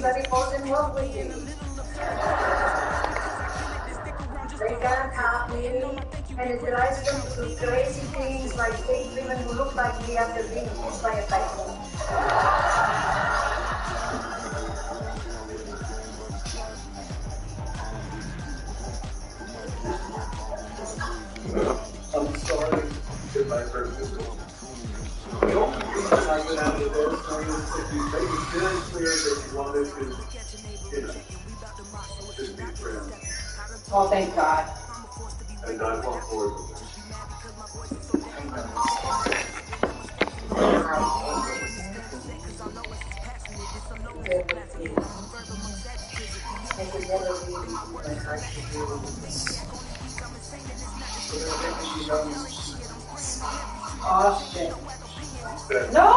everybody falls in love with you. They can't have you, and it drives them to do crazy things like take women who look like me after being hit by a typhoon. I'm sorry if I hurt you. The only reason I went out of this is if you made it very clear that you wanted to, just be friends. Oh, thank God. And I want more of it. Oh, shit. No!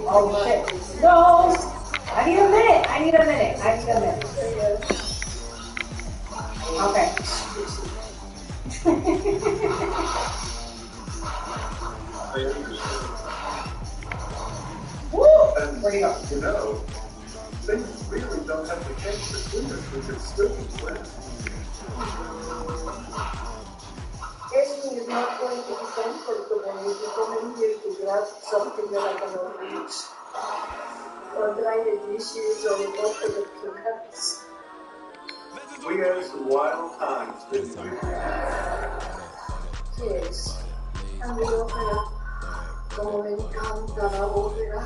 Oh, shit. No! I need a minute. Okay. Woo! Where do you go? You know, things really don't have to change between us. We can still be friends. Everything is not going to be simple when you come in here to grasp something that I cannot reach. Or try the issues or what the perhaps. We had some wild times, didn't we? Yes. And we often como me encanta la ópera.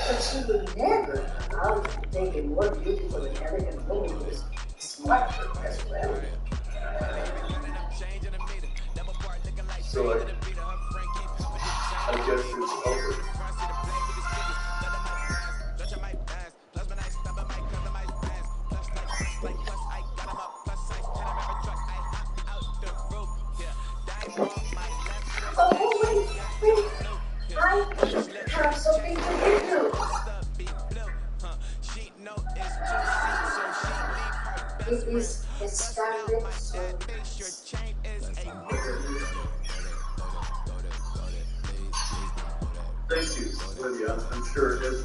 But she would never allow me to make it more beautiful than elegant woman who is smarter as well. So I guess it's over. Oh, wait. I have something to give you. It is a standard service. Thank you, Lydia. I'm sure this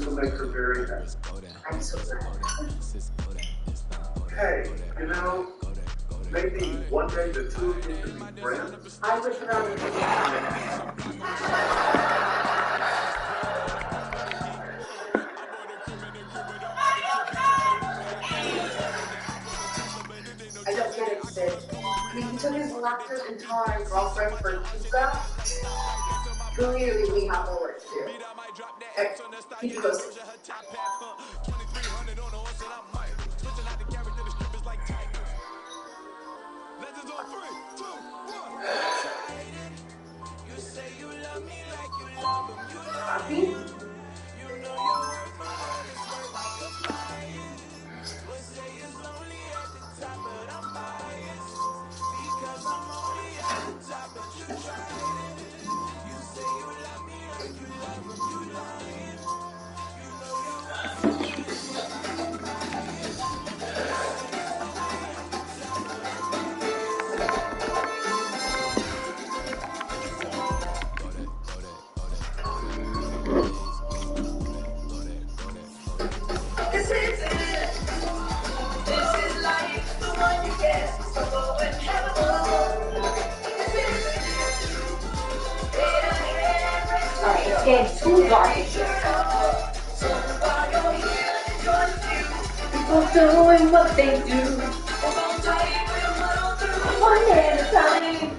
will make her very happy. I'm so glad. Hey, you know, maybe one day the two of you could be friends. I would rather I don't get it, Sid. I mean, he took his electric guitar and girlfriend for pizza. Clearly, we have more work to do. Hey, keep it close. Happy? This is it. This is life, the one you get. So go and have a ball. This is it. Alright, it's getting too dark in here. People doing what they do. One at a time.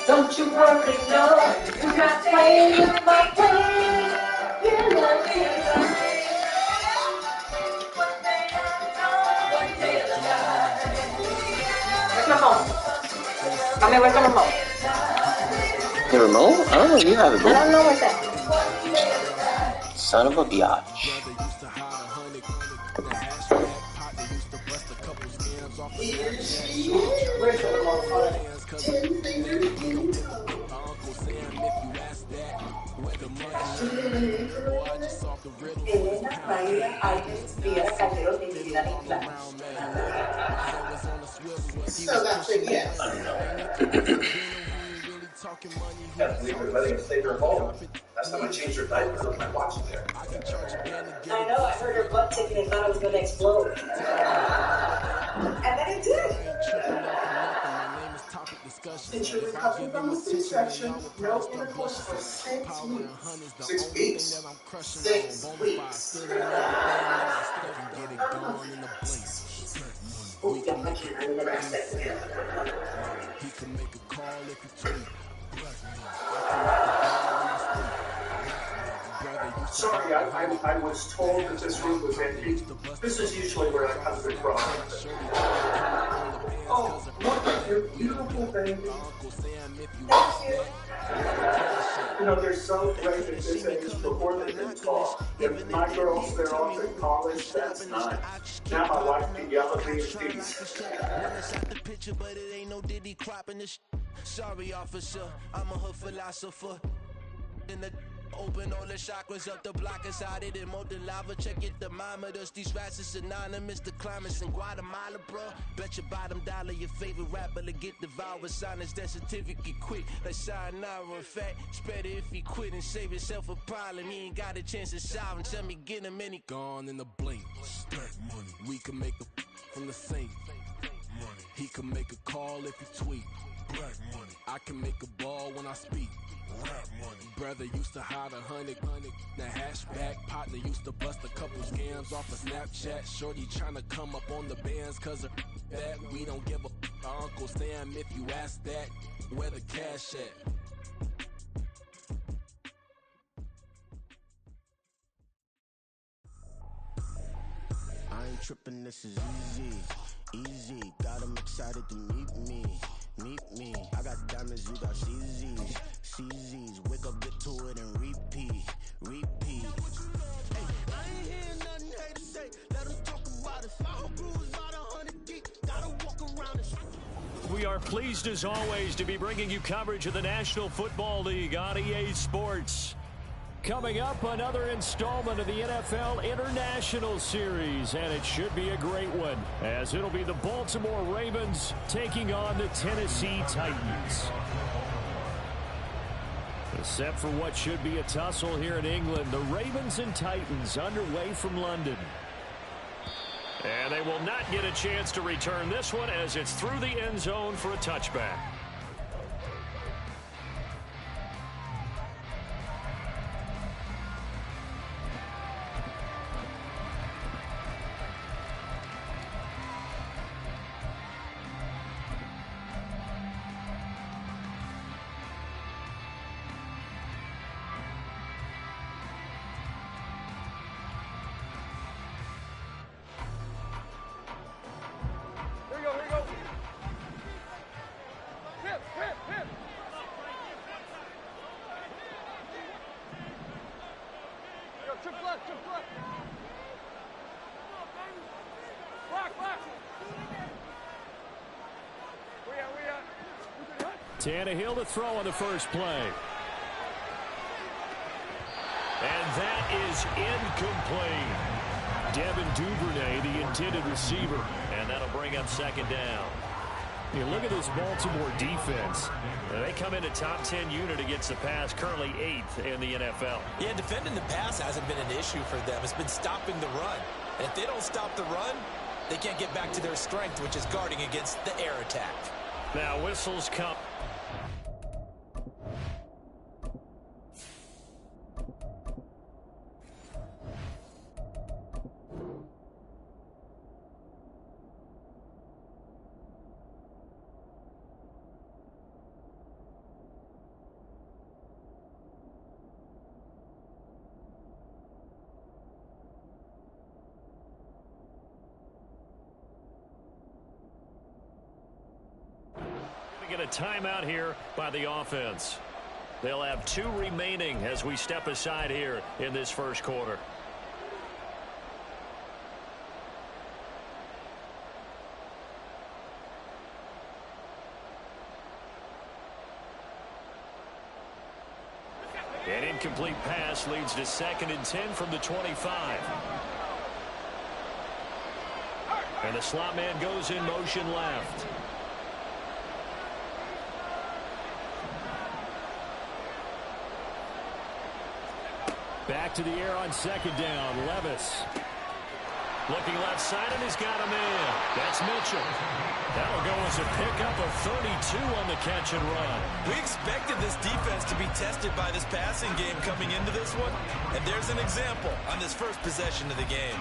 Don't you worry, no. You're not playing with my plane. You know it. Where's my phone? Mommy, where's the remote? The remote? I don't know if you have it. I don't know where's that. Son of a biatch. Where's the remote? Elena? traída items vía cajero de digital en Flash. So that's a yes. Can't believe they're letting us take her home. Last time I changed her diaper, left my watch in there. I know, I heard her butt ticking and thought I was going to explode. And then it did. Since you're recovering from the C-section, no intercourse for 6 weeks. 6 weeks? 6 weeks. Oh, yeah, I can't. I never asked that again. Sorry, I was told that this room was empty. This is usually where I come to from. Oh, look at your beautiful baby. Thank you. You know, they're so great at this age before they can talk. If my girls, they're off in college, that's nice. Now my wife can yell at me in peace. Sorry, officer, I'm a hood philosopher. In the open all the chakras up the block inside it and molten lava. Check it, thermometers. These rats is synonymous. The climates in Guatemala, bro. Bet your bottom dollar your favorite rapper to get devoured. Sign his death certificate quick. Like sayonara. In fact, it's better if he quit and save himself a problem. He ain't got a chance to solve and tell me get him and he gone in the blink. Stack money. We can make a from the sink. Money. He can make a call if he tweet. Black money. I can make a ball when I speak. Rap money. Brother used to hide 100. The hashback partner used to bust a couple scams off of Snapchat. Shorty tryna come up on the bands cause of that. We don't give a Uncle Sam if you ask that. Where the cash at? I ain't tripping, this is easy. Easy, got 'em excited to meet me. Meet me, I got diamonds, you got CZs. CZs, wake up, get to it and repeat. Repeat. Hey, I ain't hearing nothing hate to say. Let them talk about it. My whole crew is about 100 deep. Gotta walk around it. We are pleased as always to be bringing you coverage of the National Football League on EA Sports. Coming up, another installment of the NFL International Series, and it should be a great one, as it'll be the Baltimore Ravens taking on the Tennessee Titans. Except for what should be a tussle here in England, the Ravens and Titans underway from London. And they will not get a chance to return this one as it's through the end zone for a touchback. Tannehill to throw on the first play. And that is incomplete. Devin Duvernay, the intended receiver. And that'll bring up second down. You look at this Baltimore defense. They come in a top 10 unit against the pass, currently 8th in the NFL. Yeah, defending the pass hasn't been an issue for them. It's been stopping the run. And if they don't stop the run, they can't get back to their strength, which is guarding against the air attack. Now whistles come. Get a timeout here by the offense. They'll have 2 remaining as we step aside here in this first quarter. And in incomplete pass leads to 2nd and 10 from the 25. And the slot man goes in motion left. Back to the air on 2nd down. Levis. Looking left side, and he's got him in. That's Mitchell. That'll go as a pickup of 32 on the catch and run. We expected this defense to be tested by this passing game coming into this one. And there's an example on this first possession of the game.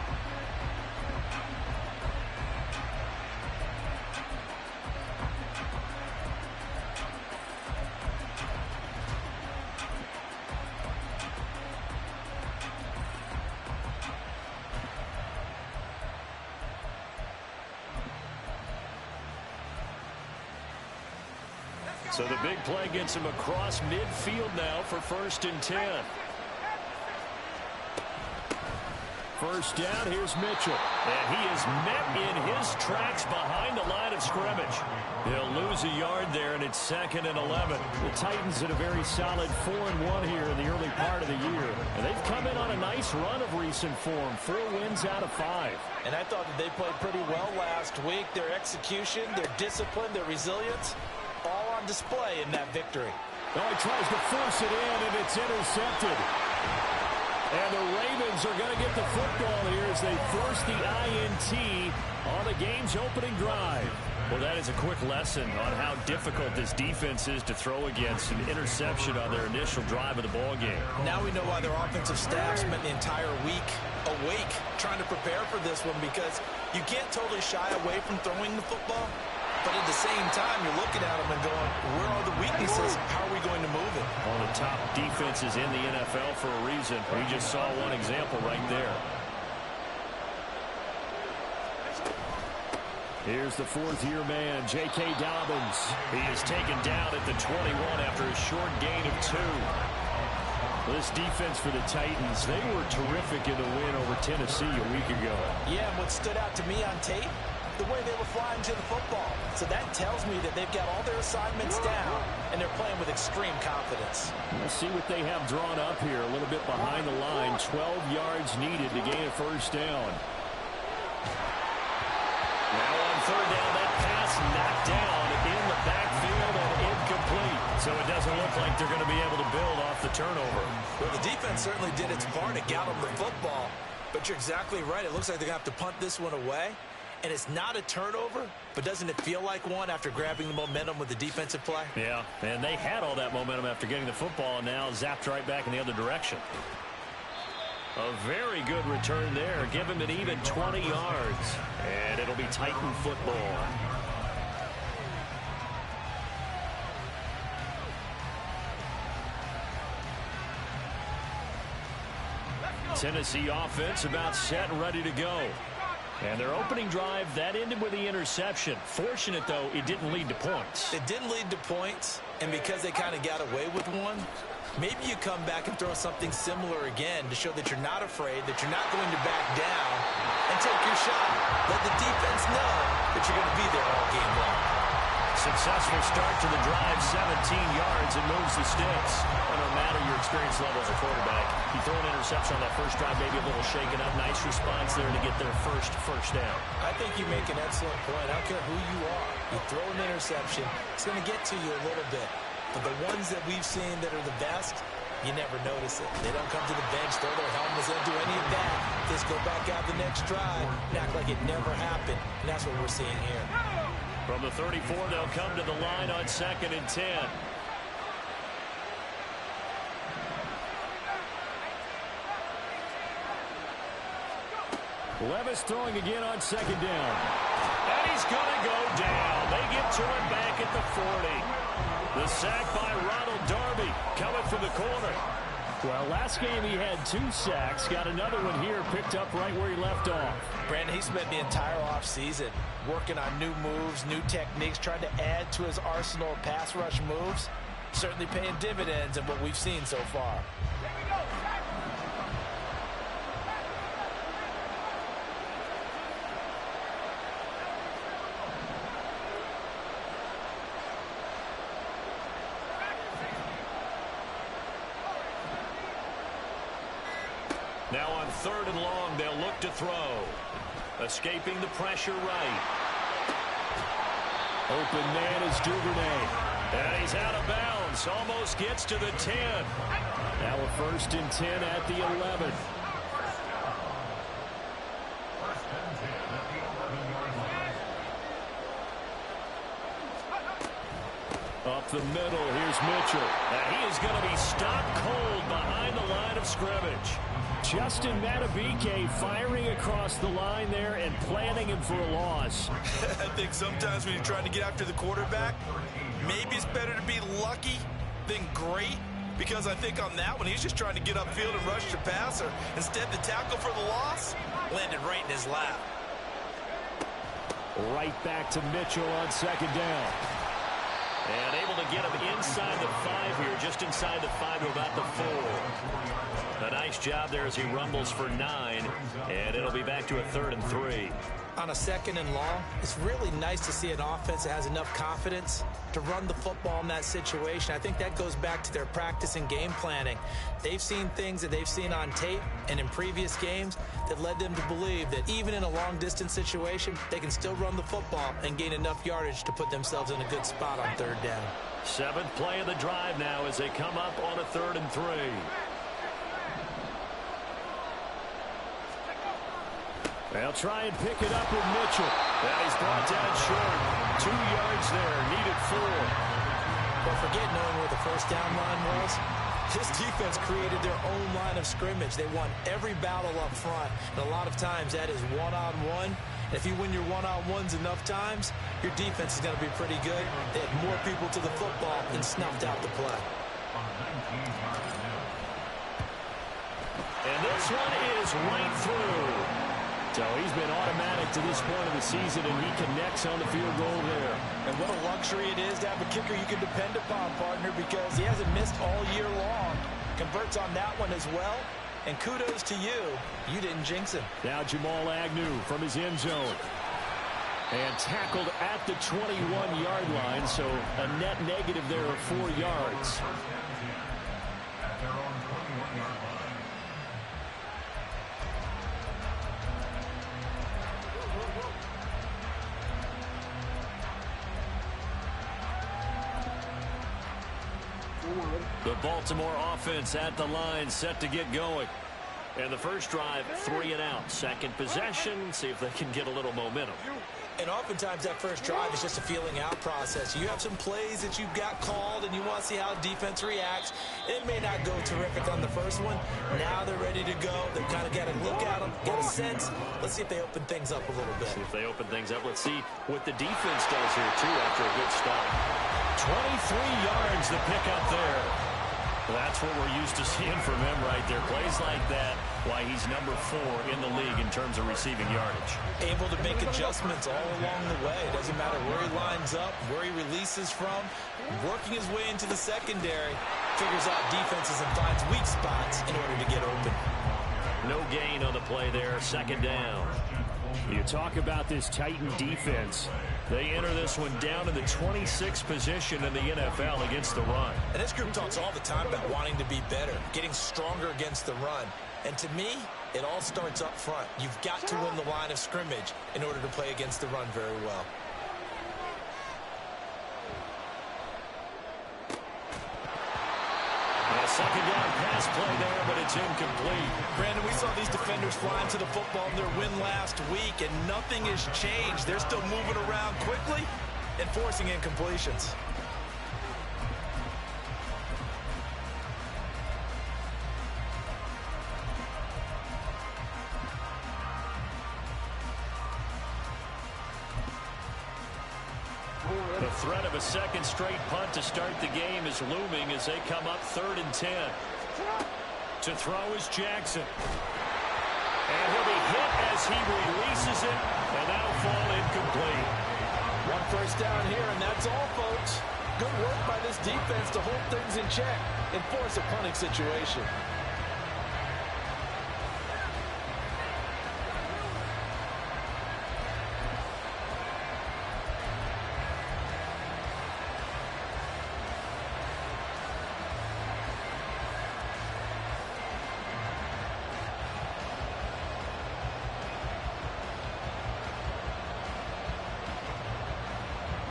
So the big play gets him across midfield now for 1st and 10. First down, here's Mitchell. And he is met in his tracks behind the line of scrimmage. He'll lose a yard there, and it's 2nd and 11. The Titans in a very solid 4-1 here in the early part of the year. And they've come in on a nice run of recent form. 4 wins out of 5. And I thought that they played pretty well last week. Their execution, their discipline, their resilience, all on display in that victory. Oh, he tries to force it in, and it's intercepted. And the Ravens are going to get the football here as they force the INT on the game's opening drive. Well, that is a quick lesson on how difficult this defense is to throw against. An interception on their initial drive of the ball game. Now we know why their offensive staff spent the entire week awake trying to prepare for this one, because you can't totally shy away from throwing the football. But at the same time, you're looking at them and going, where are the weaknesses? How are we going to move it? One of the top defenses in the NFL for a reason. We just saw one example right there. Here's the 4th-year man, J.K. Dobbins. He is taken down at the 21 after a short gain of 2. This defense for the Titans, they were terrific in the win over Tennessee a week ago. Yeah, and what stood out to me on tape, the way they were flying to the football. So that tells me that they've got all their assignments down, and they're playing with extreme confidence. We'll see what they have drawn up here. A little bit behind the line. 12 yards needed to gain a 1st down. Now on 3rd down, that pass knocked down in the backfield and incomplete. So it doesn't look like they're going to be able to build off the turnover. Well, the defense certainly did its part to get them the football. But you're exactly right. It looks like they're going to have to punt this one away. And it's not a turnover, but doesn't it feel like one after grabbing the momentum with the defensive play? Yeah, and they had all that momentum after getting the football, and now zapped right back in the other direction. A very good return there. Give him an even 20 yards, and it'll be Titan football. Tennessee offense about set and ready to go. And their opening drive, that ended with the interception. Fortunate, though, it didn't lead to points. It didn't lead to points, and because they kind of got away with one, maybe you come back and throw something similar again to show that you're not afraid, that you're not going to back down, and take your shot. Let the defense know that you're going to be there all game long. Successful start to the drive, 17 yards, and moves the sticks. And no matter your experience level as a quarterback, you throw an interception on that first drive, maybe a little shaken up. Nice response there to get their first down. I think you make an excellent point. I don't care who you are. You throw an interception, it's going to get to you a little bit. But the ones that we've seen that are the best, you never notice it. They don't come to the bench, throw their helmets, they don't do any of that. Just go back out the next drive and act like it never happened. And that's what we're seeing here. From the 34, they'll come to the line on 2nd and 10. Levis throwing again on 2nd down. And he's going to go down. They get to him back at the 40. The sack by Ronald Darby coming from the corner. Well, last game he had 2 sacks. Got another one here, picked up right where he left off. Brandon, he spent the entire offseason working on new moves, new techniques, trying to add to his arsenal of pass rush moves. Certainly paying dividends in what we've seen so far. 3rd and long. They'll look to throw. Escaping the pressure right. Open man is Duvernay. And he's out of bounds. Almost gets to the 10. Now a 1st and 10 at the 11. Up the middle, here's Mitchell. And he is going to be stopped cold behind the line of scrimmage. Justin Madubuike firing across the line there and planting him for a loss. I think sometimes when you're trying to get after the quarterback, maybe it's better to be lucky than great. Because I think on that one, he's just trying to get upfield and rush the passer. Instead, the tackle for the loss landed right in his lap. Right back to Mitchell on 2nd down. And able to get him inside the 5 here, just inside the 5 to about the 4. A nice job there as he rumbles for 9, and it'll be back to a 3rd and 3. On a 2nd and long, it's really nice to see an offense that has enough confidence to run the football in that situation. I think that goes back to their practice and game planning. They've seen things that they've seen on tape and in previous games that led them to believe that even in a long-distance situation, they can still run the football and gain enough yardage to put themselves in a good spot on 3rd down. 7th play of the drive now as they come up on a 3rd and 3. They'll try and pick it up with Mitchell. And he's brought down short. 2 yards there, needed 4. But forget knowing where the 1st down line was. This defense created their own line of scrimmage. They won every battle up front. And a lot of times that is one-on-one. And if you win your one-on-ones enough times, your defense is going to be pretty good. They had more people to the football and snuffed out the play. And this one is right through. So he's been automatic to this point of the season, and he connects on the field goal there. And what a luxury it is to have a kicker you can depend upon, partner, because he hasn't missed all year long. Converts on that one as well. And kudos to you. You didn't jinx him. Now Jamal Agnew from his end zone. And tackled at the 21-yard line, so a net negative there of 4 yards. The Baltimore offense at the line, set to get going. And the first drive, 3 and out. Second possession, see if they can get a little momentum. And oftentimes that first drive is just a feeling out process. You have some plays that you've got called and you want to see how defense reacts. It may not go terrific on the first one. Now they're ready to go. They've kind of got to look at them, get a sense. Let's see if they open things up a little bit. See if they open things up. Let's see what the defense does here, too, after a good start. 23 yards the pick up there. That's what we're used to seeing from him right there. Plays like that, why he's number 4 in the league in terms of receiving yardage. Able to make adjustments all along the way. Doesn't matter where he lines up, where he releases from. Working his way into the secondary. Figures out defenses and finds weak spots in order to get open. No gain on the play there. 2nd down. You talk about this Titan defense. They enter this one down in the 26th position in the NFL against the run. And this group talks all the time about wanting to be better, getting stronger against the run. And to me, it all starts up front. You've got to win the line of scrimmage in order to play against the run very well. Second down pass play there, but it's incomplete. Brandon, we saw these defenders flying to the football in their win last week, and nothing has changed. They're still moving around quickly and forcing incompletions. The threat of a second straight punt to start the game is looming as they come up 3rd and 10. To throw is Jackson. And he'll be hit as he releases it, and that'll fall incomplete. 1 first down here, and that's all, folks. Good work by this defense to hold things in check and force a punting situation.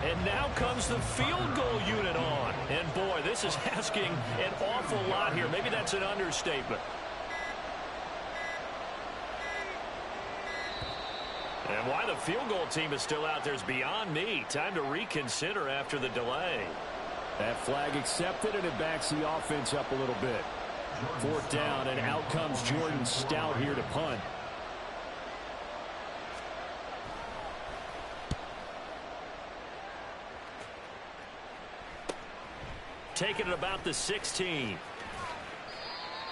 And now comes the field goal unit on. And boy, this is asking an awful lot here. Maybe that's an understatement. And why the field goal team is still out there is beyond me. Time to reconsider after the delay. That flag accepted, and it backs the offense up a little bit. 4th down, and out comes Jordan Stout here to punt. Taking it about the 16.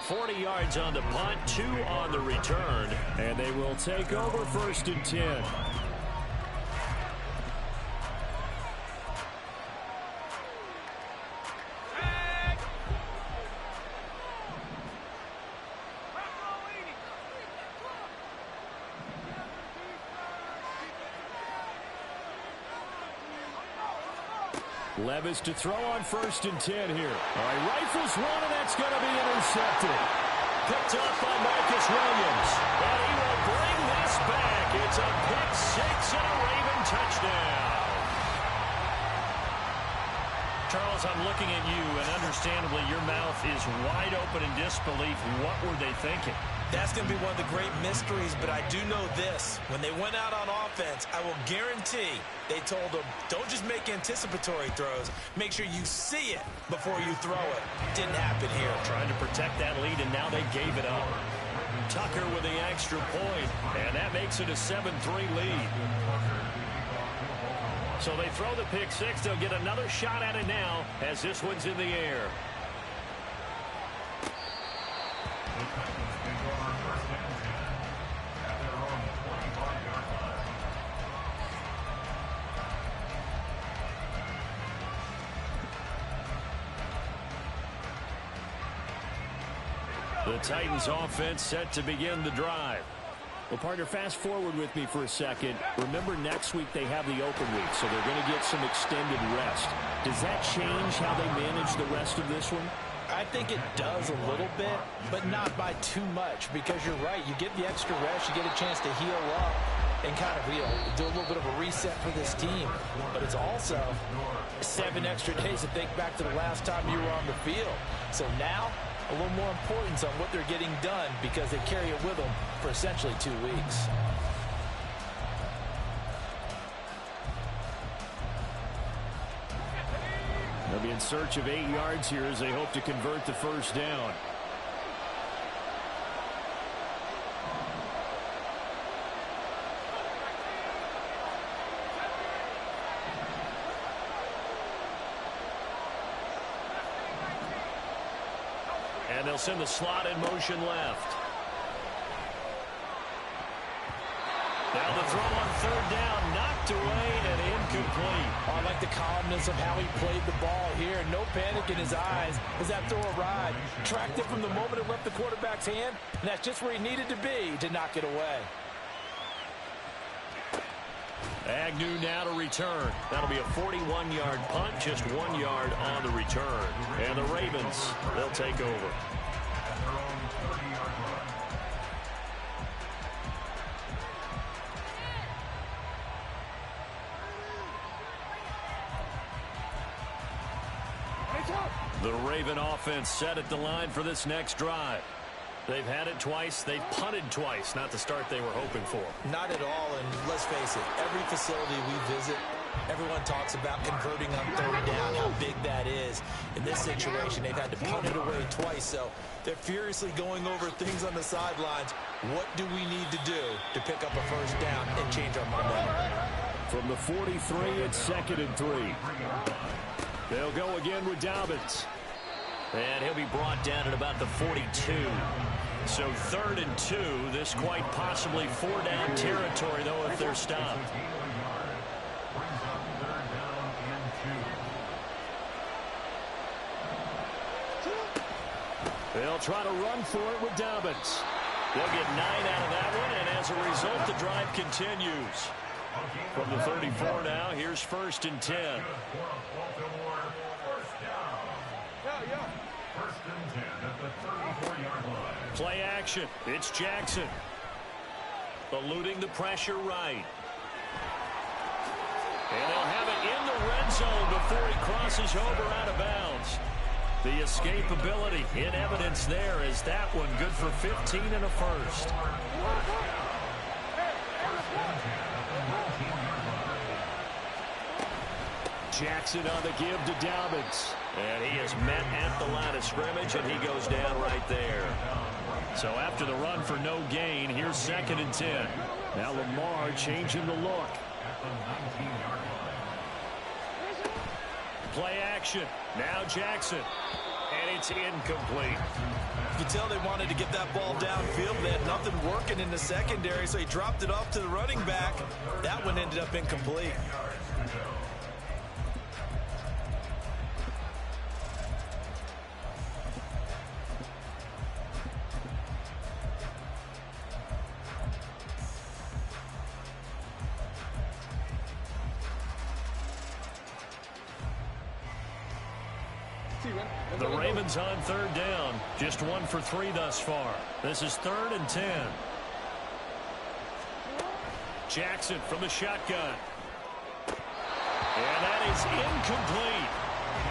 40 yards on the punt, 2 on the return. And they will take over 1st and 10. Levis to throw on 1st and 10 here. All right, rifles one, and that's going to be intercepted. Picked up by Marcus Williams. And he will bring this back. It's a pick 6 and a Raven touchdown. Charles, I'm looking at you, and understandably your mouth is wide open in disbelief. What were they thinking? That's going to be one of the great mysteries, but I do know this. When they went out on offense, I will guarantee they told them, don't just make anticipatory throws. Make sure you see it before you throw it. Didn't happen here. Trying to protect that lead, and now they gave it up. Tucker with the extra point, and that makes it a 7-3 lead. So they throw the pick 6. They'll get another shot at it now as this one's in the air. The Titans offense set to begin the drive. Well, partner, fast forward with me for a second. Remember, next week they have the open week, so they're going to get some extended rest. Does that change how they manage the rest of this one? I think it does a little bit, but not by too much, because you're right. You get the extra rest, you get a chance to heal up and kind of, do a little bit of a reset for this team. But it's also 7 extra days to think back to the last time you were on the field. So now, a little more importance on what they're getting done because they carry it with them for essentially 2 weeks. They'll be in search of 8 yards here as they hope to convert the 1st down. And they'll send the slot in motion left. Now the throw on 3rd down, knocked away and incomplete. I like the calmness of how he played the ball here. No panic in his eyes as that throw arrived. Tracked it from the moment it left the quarterback's hand, and that's just where he needed to be to knock it away. Agnew now to return. That'll be a 41-yard punt, just 1 yard on the return. And the Ravens, they'll take over. The Raven offense set at the line for this next drive. They've had it twice. They've punted twice. Not the start they were hoping for. Not at all, and let's face it, every facility we visit, everyone talks about converting on 3rd down, how big that is. In this situation, they've had to punt it away twice, so they're furiously going over things on the sidelines. What do we need to do to pick up a 1st down and change our momentum? From the 43, it's 2nd and 3. They'll go again with Dobbins. And he'll be brought down at about the 42. So 3rd and 2. This quite possibly 4-down territory, though, if they're stopped. They'll try to run for it with Dobbins. They'll get 9 out of that one, and as a result, the drive continues. From the 34 now, here's 1st and 10. Play action. It's Jackson. Eluding the pressure right. And they'll have it in the red zone before he crosses over out of bounds. The escapability in evidence there is that one good for 15 and a first. Jackson on the give to Dobbins. And he is met at the line of scrimmage, and he goes down right there. So after the run for no gain, here's 2nd and 10. Now Lamar changing the look. Play action. Now Jackson. And it's incomplete. You can tell they wanted to get that ball downfield. They had nothing working in the secondary, so he dropped it off to the running back. That one ended up incomplete. The Ravens on 3rd down. Just 1 for 3 thus far. This is 3rd and 10. Jackson from the shotgun. And that is incomplete.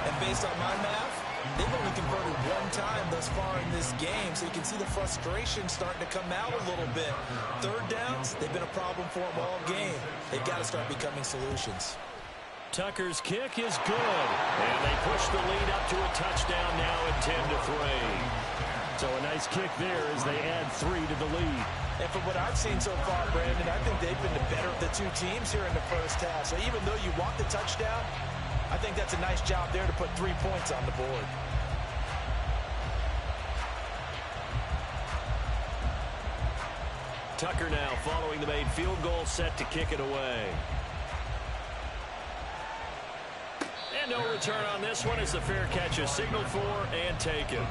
And based on my math, they've only converted 1 time thus far in this game, so you can see the frustration starting to come out a little bit. 3rd downs, they've been a problem for them all game. They've got to start becoming solutions. Tucker's kick is good. And they push the lead up to a touchdown now at 10-3. So a nice kick there as they add 3 to the lead. And from what I've seen so far, Brandon, I think they've been the better of the 2 teams here in the first half. So even though you want the touchdown, I think that's a nice job there to put 3 points on the board. Tucker now following the made field goal, set to kick it away. And no return on this one as the fair catch is signaled for and taken.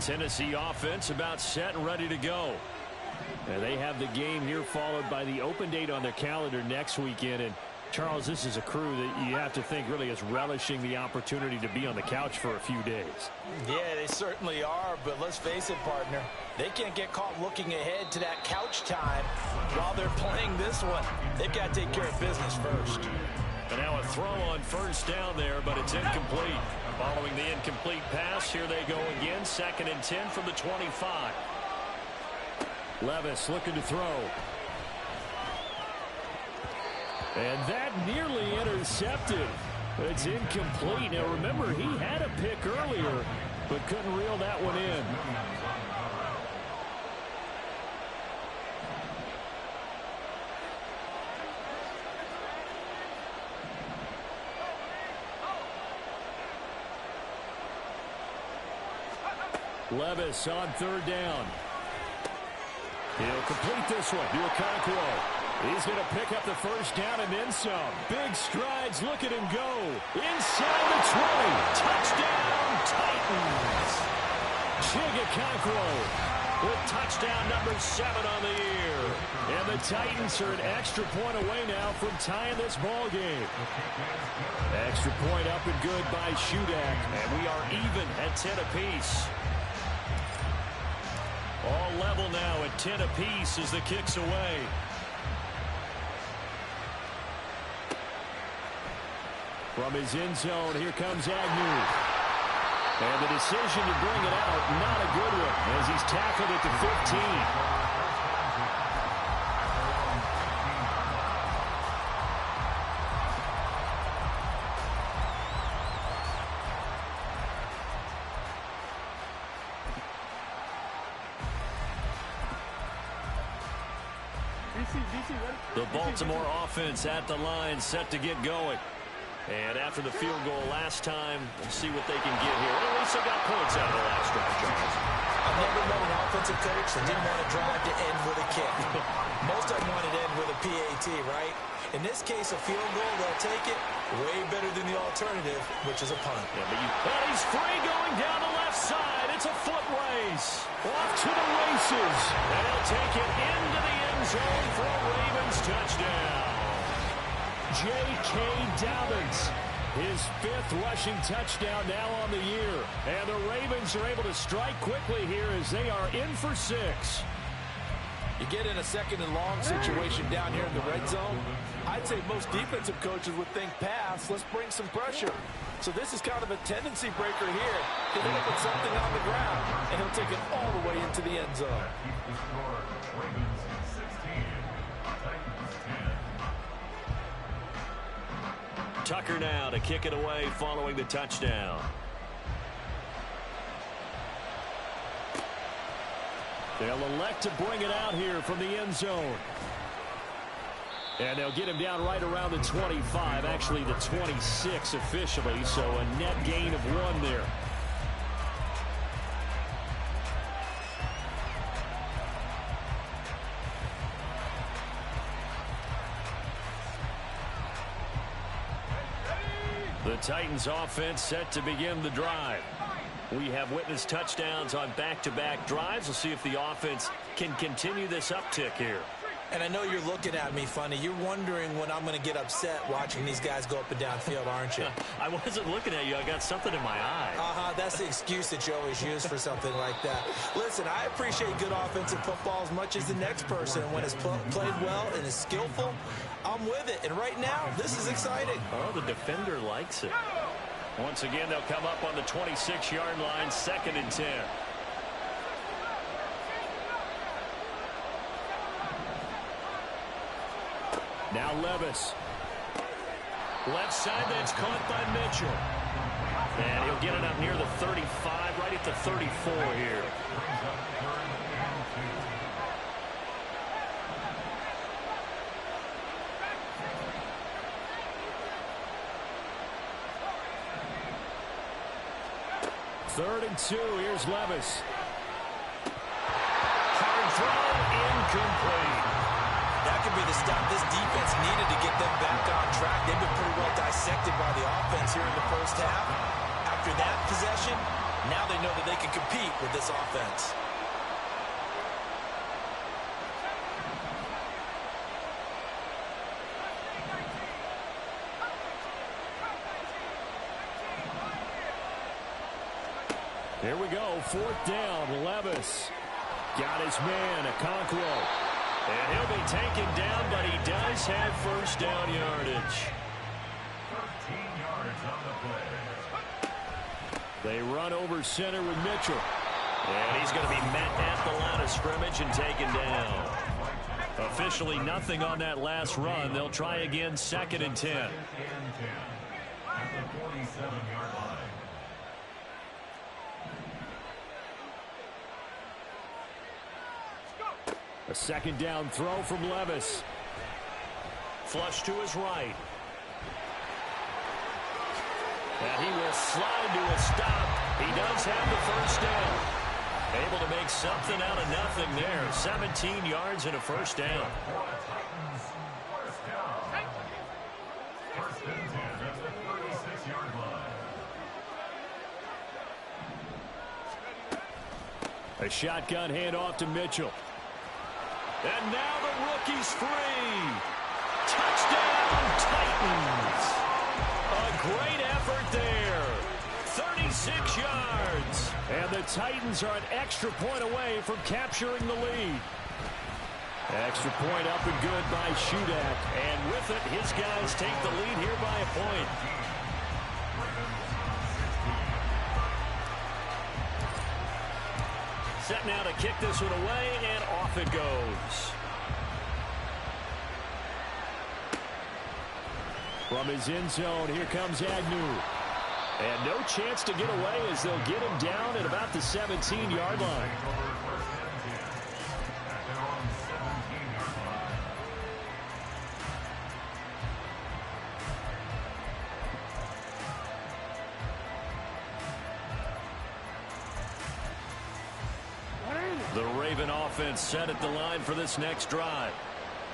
Tennessee offense about set and ready to go. And they have the game here followed by the open date on their calendar next weekend. And Charles, this is a crew that you have to think really is relishing the opportunity to be on the couch for a few days. Yeah, they certainly are, but let's face it, partner. They can't get caught looking ahead to that couch time while they're playing this one. They've got to take care of business first. And now a throw on 1st down there, but it's incomplete. Following the incomplete pass, here they go again. 2nd and 10 from the 25. Levis looking to throw. And that nearly intercepted. It's incomplete. Now remember, he had a pick earlier, but couldn't reel that one in. Levis on 3rd down. He'll complete this one to Okonkwo. He's going to pick up the 1st down and then some. Big strides. Look at him go. Inside the 20. Touchdown, Titans. Okonkwo with touchdown number 7 on the year. And the Titans are an extra point away now from tying this ball game. Extra point up and good by Shudak. And we are even at 10 apiece. All level now at 10 apiece as the kick's away. From his end zone, here comes Agnew. And the decision to bring it out, not a good one, as he's tackled at the 15. The Baltimore offense at the line, set to get going. And after the field goal last time, we'll see what they can get here. At least they got points out of the last drive, Charles. I've never met an offensive coach that didn't want to drive to end with a kick. Most of them want to end with a PAT, right? In this case, a field goal, they'll take it. Way better than the alternative, which is a punt. Yeah, but he's free going down the left side. It's a foot race. Off to the races. And he'll take it into the end zone for a Ravens touchdown. J.K. Dobbins. His 5th rushing touchdown now on the year. And the Ravens are able to strike quickly here as they are in for 6. You get in a 2nd and long situation down here in the red zone. I'd say most defensive coaches would think pass. Let's bring some pressure. So this is kind of a tendency breaker here. He's going to put something on the ground, and he'll take it all the way into the end zone. Tucker now to kick it away following the touchdown. They'll elect to bring it out here from the end zone. And they'll get him down right around the 25, actually the 26 officially, so a net gain of 1 there. The Titans offense set to begin the drive. We have witnessed touchdowns on back-to-back drives. We'll see if the offense can continue this uptick here. And I know you're looking at me funny. You're wondering when I'm going to get upset watching these guys go up and down field, aren't you? I wasn't looking at you. I got something in my eye. That's the excuse that you always use for something like that. Listen, I appreciate good offensive football as much as the next person. When it's played well and is skillful, I'm with it. And right now, this is exciting. Oh, the defender likes it. Once again, they'll come up on the 26-yard line, 2nd and 10. Now Levis. Left side, that's caught by Mitchell. And he'll get it up near the 35, right at the 34 here. Third and 2, here's Levis. Hard throw, incomplete. That could be the stop this defense needed to get them back on track. They've been pretty well dissected by the offense here in the first half. After that possession, now they know that they can compete with this offense. Here we go, 4th down, Levis. Got his man, Okonkwo. And he'll be taken down, but he does have 1st down yardage. 13 yards on the play. They run over center with Mitchell. And he's going to be met at the line of scrimmage and taken down. Officially nothing on that last run. They'll try again, 2nd and 10. At the 47-yard line. A 2nd down throw from Levis. Flush to his right. And he will slide to a stop. He does have the 1st down. Able to make something out of nothing there. 17 yards and a 1st down. First and 10 at the 36-yard line. A shotgun handoff to Mitchell. And now the rookie's free. Touchdown, Titans. A great effort there. 36 yards. And the Titans are an extra point away from capturing the lead. Extra point up and good by Shudak. And with it, his guys take the lead here by a point. Set now to kick this one away, and off it goes. From his end zone, here comes Agnew. And no chance to get away as they'll get him down at about the 17-yard line. The Raven offense set at the line for this next drive.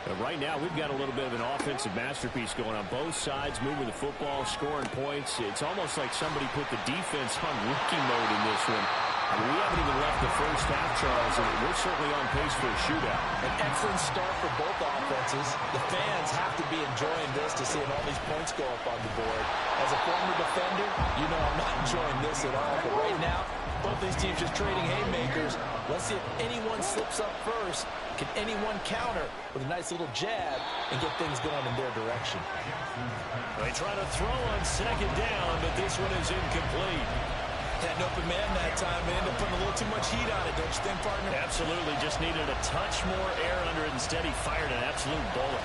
But right now, we've got a little bit of an offensive masterpiece going on both sides, moving the football, scoring points. It's almost like somebody put the defense on rookie mode in this one. We haven't even left the first half, Charles, and we're certainly on pace for a shootout. An excellent start for both offenses. The fans have to be enjoying this to seeing all these points go up on the board. As a former defender, you know I'm not enjoying this at all. But right now, both these teams just trading haymakers. Let's see if anyone slips up first. Can anyone counter with a nice little jab and get things going in their direction? They try to throw on second down, but this one is incomplete. Had an open man that time, but ended up putting a little too much heat on it, don't you think, partner? Absolutely. Just needed a touch more air under it. Instead, he fired an absolute bullet.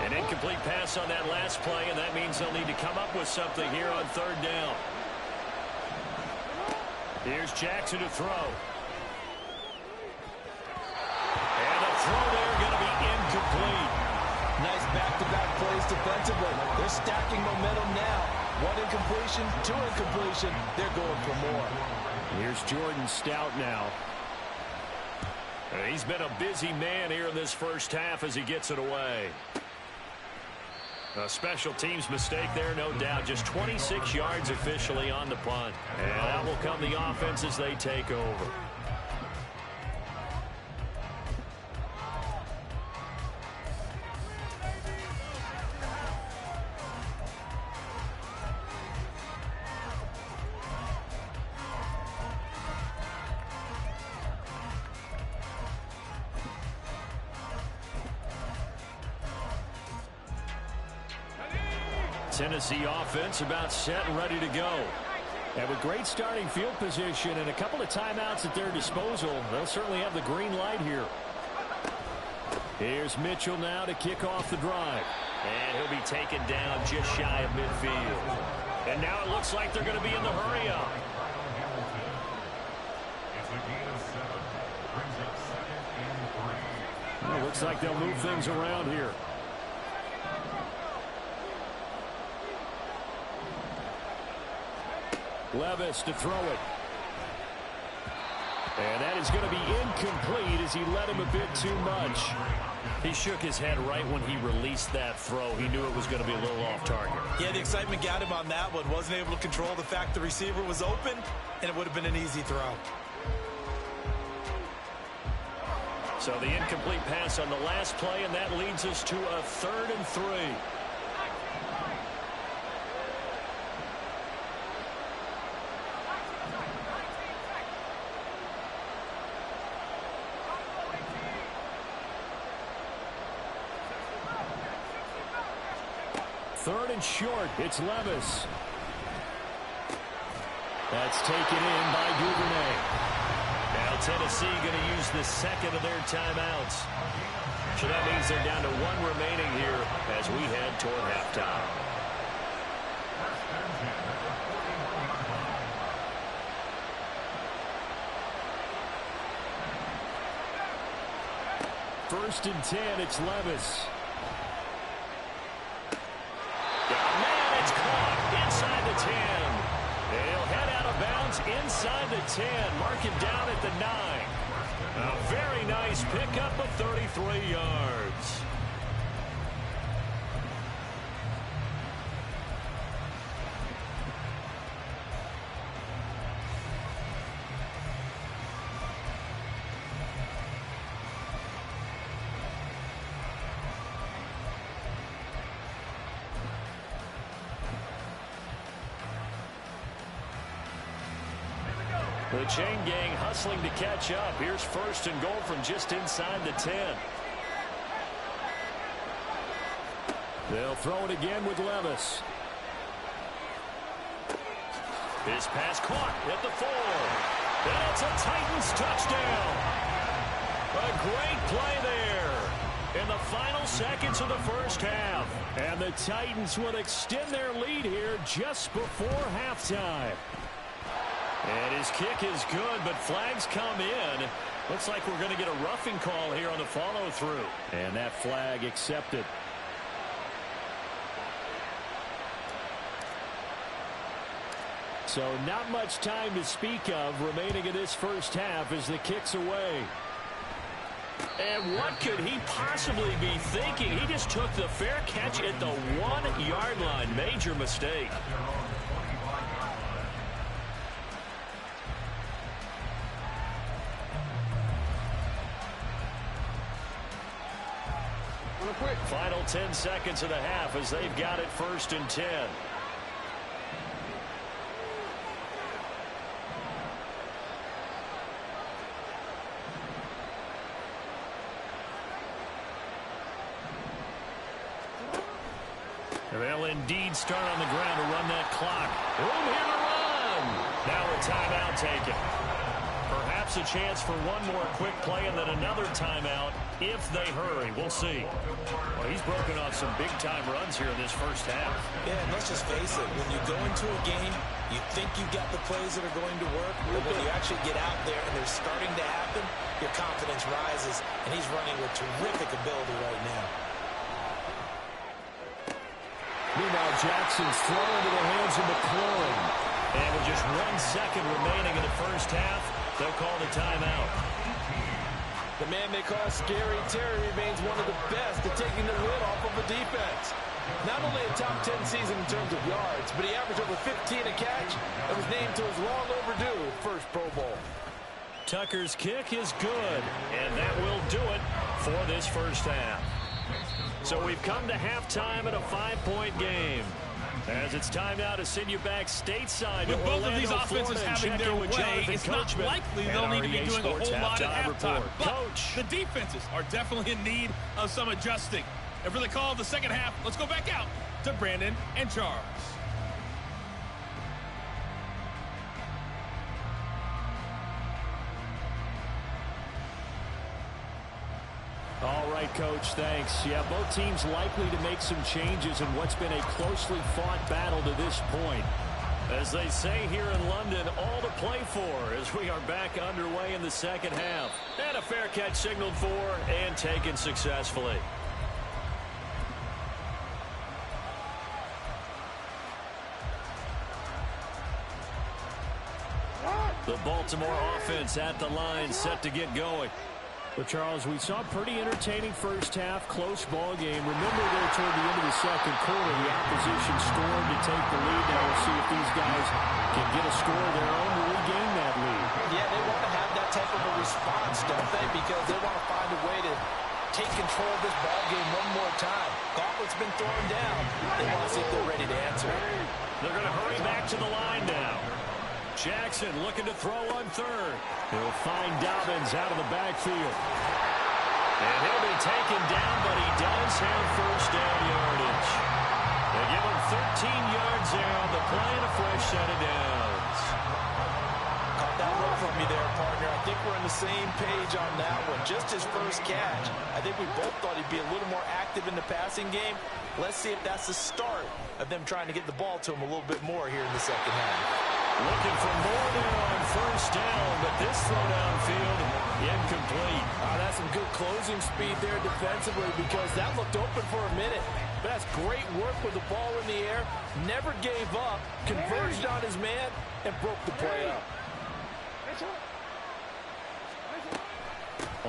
An incomplete pass on that last play, and that means they'll need to come up with something here on third down. Here's Jackson to throw. And the throw there going to be incomplete. Nice back-to-back plays defensively. They're stacking momentum now. One incompletion, two incompletion. They're going for more. Here's Jordan Stout now. He's been a busy man here in this first half as he gets it away. A special teams mistake there, no doubt. Just 26 yards officially on the punt. And out will come the offense as they take over. Tennessee offense about set and ready to go. And with great starting field position and a couple of timeouts at their disposal, they'll certainly have the green light here. Here's Mitchell now to kick off the drive. And he'll be taken down just shy of midfield. And now it looks like they're going to be in the hurry up. It's a gain of 7. Brings up 2nd and 3. Well, looks like they'll move things around here. Levis to throw it. And that is going to be incomplete as he let him a bit too much. He shook his head right when he released that throw. He knew it was going to be a little off target. Yeah, the excitement got him on that one. Wasn't able to control the fact the receiver was open, and it would have been an easy throw. So the incomplete pass on the last play, and that leads us to a 3rd and 3. Third and short, it's Levis. That's taken in by Duvernay. Now Tennessee going to use the second of their timeouts. So that means they're down to 1 remaining here as we head toward halftime. First and 10, it's Levis. It's caught inside the 10. He'll head out of bounds inside the 10. Mark him down at the 9. A very nice pickup of 33 yards. The chain gang hustling to catch up. Here's 1st and goal from just inside the 10. They'll throw it again with Levis. His pass caught at the 4. And it's a Titans touchdown. A great play there in the final seconds of the first half. And the Titans will extend their lead here just before halftime. And his kick is good, but flags come in. Looks like we're going to get a roughing call here on the follow-through. And that flag accepted. So not much time to speak of remaining in this first half as the kick's away. And what could he possibly be thinking? He just took the fair catch at the 1-yard line. Major mistake. Final 10 seconds of the half as they've got it 1st and 10. They'll indeed start on the ground to run that clock. Room here to run. Now a timeout taken. Perhaps a chance for one more quick play and then another timeout if they hurry. We'll see. Well, he's broken off some big-time runs here in this first half. Yeah, and let's just face it. When you go into a game, you think you've got the plays that are going to work, but when you actually get out there and they're starting to happen, your confidence rises, and he's running with terrific ability right now. Meanwhile, Jackson's thrown into the hands of McLaurin. And with just 1 second remaining in the first half, they'll call the timeout. The man they call Scary Terry remains one of the best at taking the lid off of a defense. Not only a top 10 season in terms of yards, but he averaged over 15 a catch and was named to his long overdue first Pro Bowl. Tucker's kick is good, and that will do it for this first half. So we've come to halftime in a 5-point game. As it's time now to send you back stateside. With to both Orlando, of these offenses Florida, having their way, it's not Coachman likely they'll need to be doing a whole lot at halftime. But Coach. the defenses are definitely in need of some adjusting. And for the call of the second half, let's go back out to Brandon and Charles. All right, Coach, thanks. Yeah, both teams likely to make some changes in what's been a closely fought battle to this point. As they say here in London, all to play for as we are back underway in the second half. And a fair catch signaled for and taken successfully. The Baltimore offense at the line, set to get going. But, Charles, we saw a pretty entertaining first half, close ball game. Remember there toward the end of the second quarter, the opposition scored to take the lead. Now we'll see if these guys can get a score of their own to regain that lead. Yeah, they want to have that type of a response, don't they? Because they want to find a way to take control of this ball game one more time. Gauntlet's been thrown down. They want to see if they're ready to answer. They're going to hurry back to the line now. Jackson looking to throw on third. He'll find Dobbins out of the backfield. And he'll be taken down, but he does have first down yardage. They give him 13 yards there on the play and a fresh set of downs. Caught that one from me there, partner. I think we're on the same page on that one. Just his first catch. I think we both thought he'd be a little more active in the passing game. Let's see if that's the start of them trying to get the ball to him a little bit more here in the second half. Looking for more there on first down, but this throw downfield incomplete. That's some good closing speed there defensively because that looked open for a minute. But that's great work with the ball in the air. Never gave up, converged on his man, and broke the play up.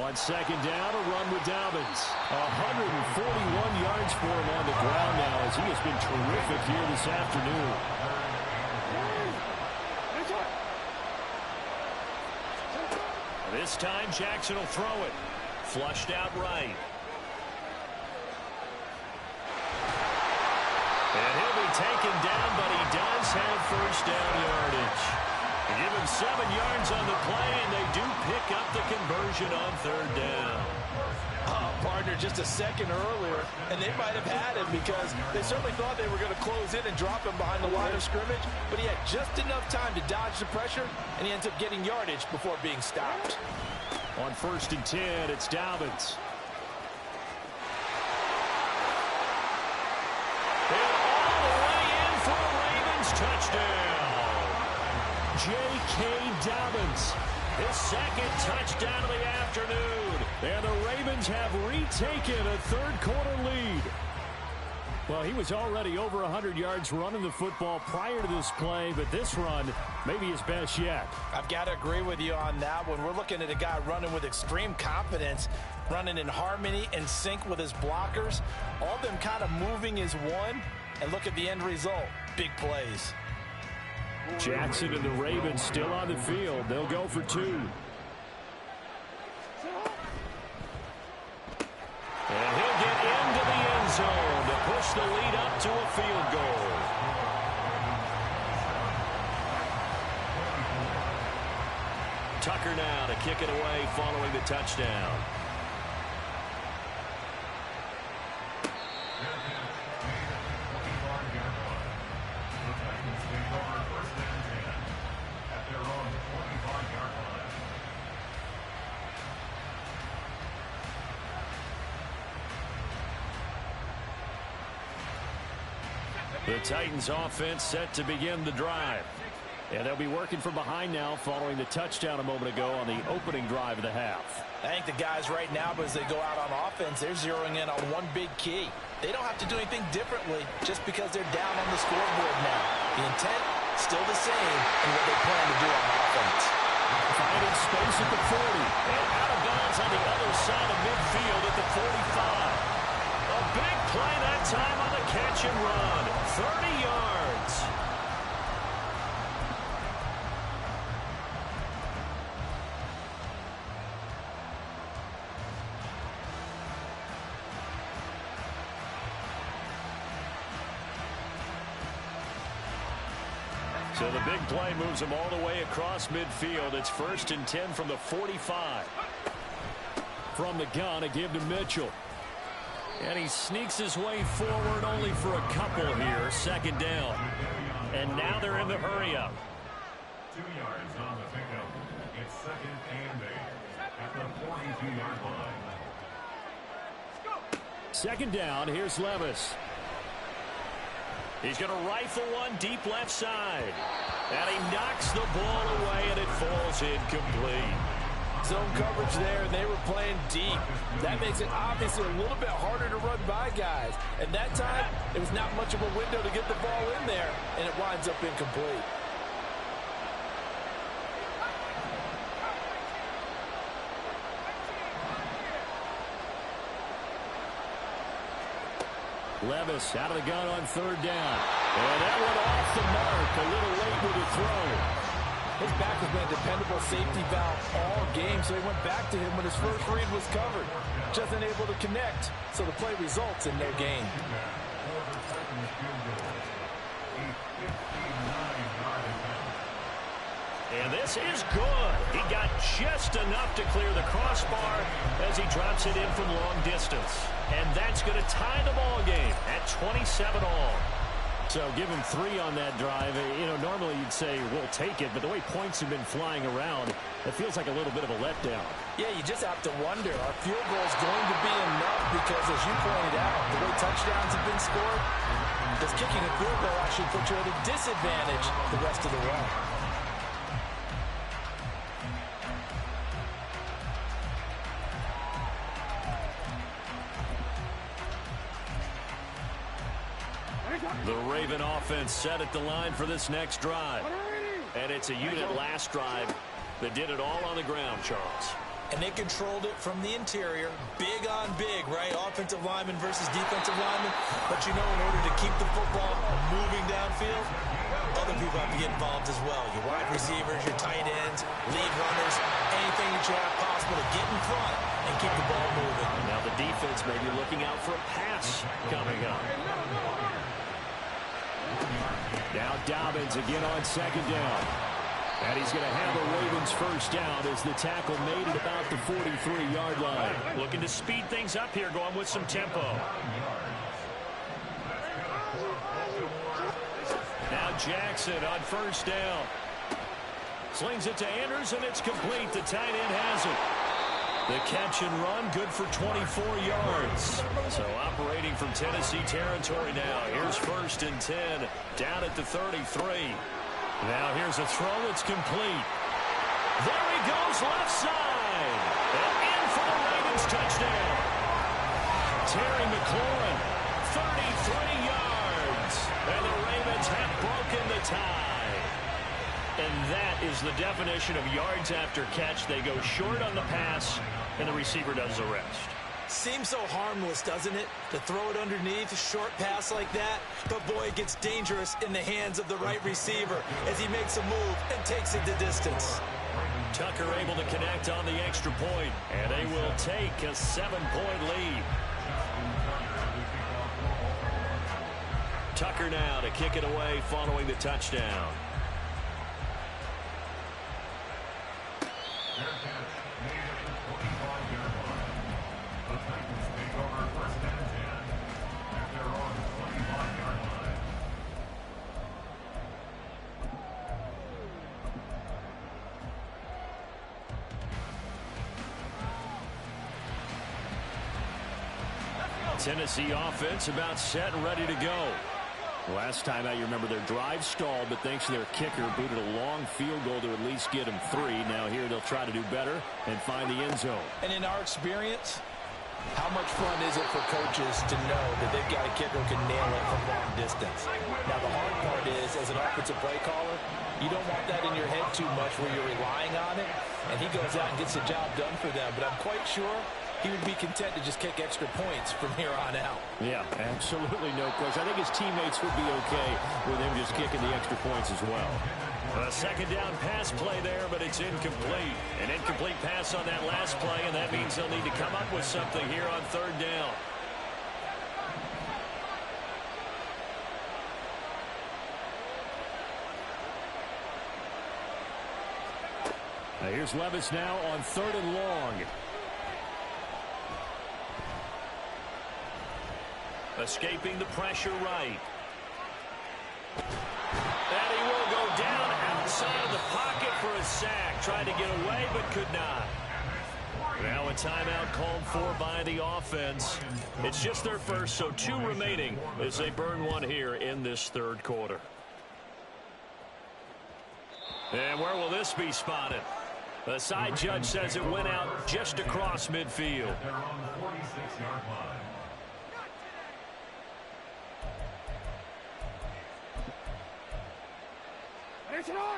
On second down, a run with Dobbins. 141 yards for him on the ground now as he has been terrific here this afternoon. This time, Jackson will throw it. Flushed out right. And he'll be taken down, but he does have first down yardage. They give him 7 yards on the play, and they do pick up the conversion on third down. Partner, just a second earlier, and they might have had him because they certainly thought they were going to close in and drop him behind the line of scrimmage, but he had just enough time to dodge the pressure, and he ends up getting yardage before being stopped. On first and 10, it's Dobbins. And all the way in for a Ravens touchdown. J.K. Dobbins, his second touchdown of the afternoon. And the Ravens have retaken a third-quarter lead. Well, he was already over 100 yards running the football prior to this play, but this run may be his best yet. I've got to agree with you on that one. We're looking at a guy running with extreme confidence, running in harmony and sync with his blockers, all of them kind of moving as one, and look at the end result. Big plays. Jackson and the Ravens still on the field. They'll go for 2. And he'll get into the end zone to push the lead up to a field goal. Tucker now to kick it away following the touchdown. The Titans offense set to begin the drive. And they'll be working from behind now following the touchdown a moment ago on the opening drive of the half. I think the guys right now, as they go out on offense, they're zeroing in on one big key. They don't have to do anything differently just because they're down on the scoreboard now. The intent, still the same in what they plan to do on offense. Finding space at the 40. And out of bounds on the other side of midfield at the 45. A big play that time on the catch and run. 30 yards. So the big play moves them all the way across midfield. It's 1st and 10 from the 45. From the gun, a give to Mitchell. And he sneaks his way forward only for a couple here. 2nd down. And now they're in the hurry-up. 2 yards on the pickup. It's 2nd and 8 at the 42-yard line. 2nd down. Here's Levis. He's going to rifle one deep left side. And he knocks the ball away, and it falls incomplete. Zone coverage there, and they were playing deep. That makes it obviously a little bit harder to run by guys. And that time, it was not much of a window to get the ball in there, and it winds up incomplete. Levis out of the gun on 3rd down. And that one off the mark. A little late with the throw. His back has been a dependable safety valve all game, so he went back to him when his first read was covered. Just unable to connect, so the play results in no gain. And this is good. He got just enough to clear the crossbar as he drops it in from long distance. And that's going to tie the ball game at 27 all. So give him 3 on that drive. You know, normally you'd say we'll take it, but the way points have been flying around, it feels like a little bit of a letdown. Yeah, you just have to wonder, are field goals going to be enough? Because as you pointed out, the way touchdowns have been scored, does kicking a field goal actually put you at a disadvantage the rest of the way? The Raven offense set at the line for this next drive. And it's a unit last drive that did it all on the ground, Charles. And they controlled it from the interior. Big on big, right? Offensive lineman versus defensive lineman. But you know, in order to keep the football moving downfield, other people have to get involved as well. Your wide receivers, your tight ends, lead runners, anything that you have possible to get in front and keep the ball moving. Now the defense may be looking out for a pass coming up. Now Dobbins again on 2nd down. And he's going to have a Ravens 1st down as the tackle made at about the 43-yard line. Looking to speed things up here, going with some tempo. Now Jackson on 1st down. Slings it to Anders, and it's complete. The tight end has it. The catch and run, good for 24 yards. So operating from Tennessee territory now. Here's 1st and 10, down at the 33. Now here's a throw that's complete. There he goes, left side. And in for the Ravens touchdown. Terry McLaurin yards. And the Ravens have broken the tie. And that is the definition of yards after catch. They go short on the pass, and the receiver does the rest. Seems so harmless, doesn't it? To throw it underneath, a short pass like that. But, boy, it gets dangerous in the hands of the right receiver as he makes a move and takes it the distance. Tucker able to connect on the extra point, and they will take a 7-point lead. Tucker now to kick it away following the touchdown. Tennessee offense about set and ready to go. Last time out, you remember their drive stalled, but thanks to their kicker, booted a long field goal to at least get them 3. Now here they'll try to do better and find the end zone. And in our experience, how much fun is it for coaches to know that they've got a kicker who can nail it from long distance? Now the hard part is, as an offensive play caller, you don't want that in your head too much where you're relying on it, and he goes out and gets the job done for them. But I'm quite sure he would be content to just kick extra points from here on out. Yeah, absolutely no question. I think his teammates would be okay with him just kicking the extra points as well. A second down pass play there, but it's incomplete. An incomplete pass on that last play, and that means they'll need to come up with something here on third down. Now here's Levis now on 3rd and long. Escaping the pressure right. And he will go down outside of the pocket for a sack. Tried to get away, but could not. Now a timeout called for by the offense. It's just their first, so 2 remaining as they burn one here in this third quarter. And where will this be spotted? The side judge says it went out just across midfield. They're on the 46-yard line.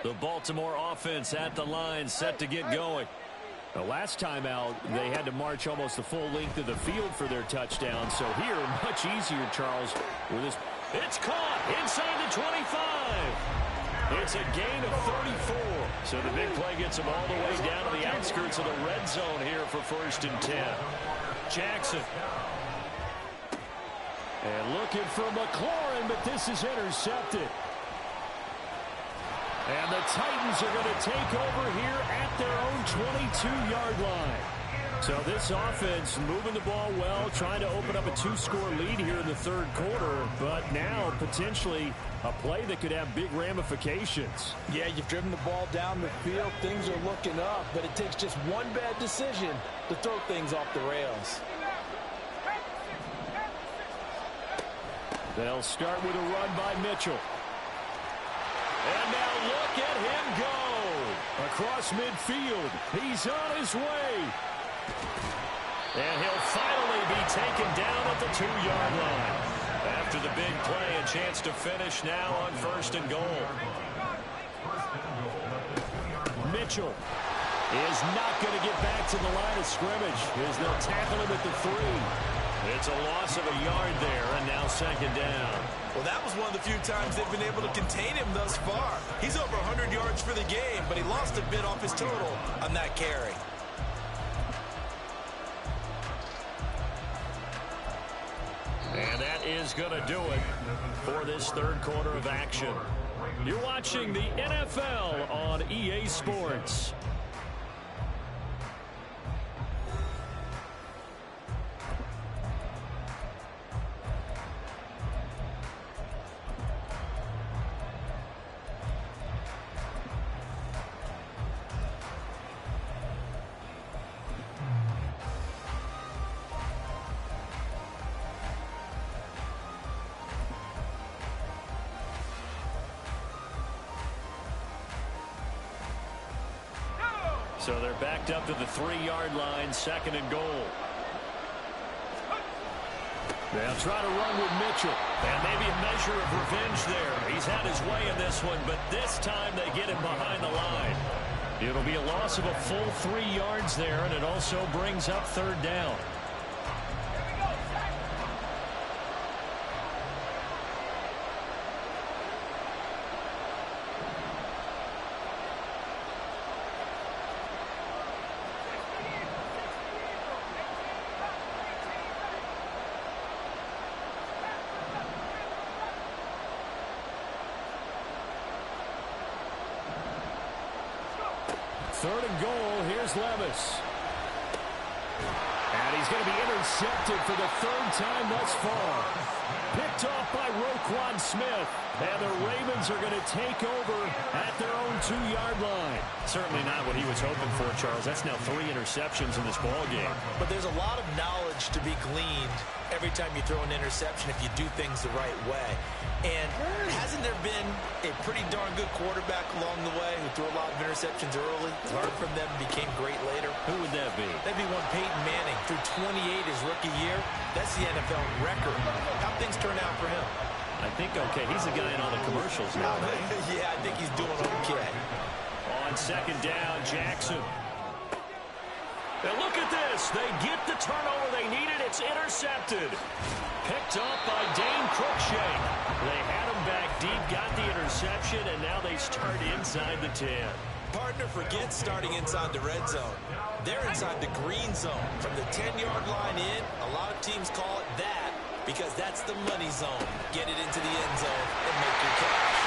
The Baltimore offense at the line, set to get going. The last time out, they had to march almost the full length of the field for their touchdown. So here, much easier, Charles, with this. It's caught inside the 25. It's a gain of 34. So the big play gets them all the way down to the outskirts of the red zone here for 1st and 10. Jackson. And looking for McLaurin, but this is intercepted. And the Titans are going to take over here at their own 22-yard line. So this offense moving the ball well, trying to open up a 2-score lead here in the third quarter, but now potentially a play that could have big ramifications. Yeah, you've driven the ball down the field. Things are looking up, but it takes just one bad decision to throw things off the rails. They'll start with a run by Mitchell. And now look at him go. Across midfield. He's on his way. And he'll finally be taken down at the 2-yard line. After the big play, a chance to finish now on 1st and goal. Mitchell is not going to get back to the line of scrimmage as they'll tackle him at the 3. It's a loss of a yard there, and now 2nd down. Well, that was one of the few times they've been able to contain him thus far. He's over 100 yards for the game, but he lost a bit off his total on that carry. And that is going to do it for this third quarter of action. You're watching the NFL on EA Sports. So they're backed up to the 3-yard line, 2nd and goal. They'll try to run with Mitchell. And maybe a measure of revenge there. He's had his way in this one, but this time they get him behind the line. It'll be a loss of a full 3 yards there, and it also brings up third down. Third and goal, here's Levis. And he's going to be intercepted for the third time thus far. Picked off by Roquan Smith. And the Ravens are going to take over at their own 2-yard line. Certainly not what he was hoping for, Charles. That's now 3 interceptions in this ball game. But there's a lot of knowledge to be gleaned every time you throw an interception if you do things the right way. And hasn't there been a pretty darn good quarterback along the way who threw a lot of interceptions early, learned from them, became great later? Who would that be? That'd be one Peyton Manning. Threw 28 his rookie year. That's the NFL record. How things turn out for him? I think okay. He's the guy in all the commercials now, right? Yeah, I think he's doing okay. On second down, Jackson. And look at this. They get the turnover they needed. It's intercepted. Picked up by Dane Cruikshank. They had him back deep, got the interception, and now they start inside the 10. Partner forgets starting inside the red zone. They're inside the green zone. From the 10-yard line in, a lot of teams call it that because that's the money zone. Get it into the end zone and make your cash.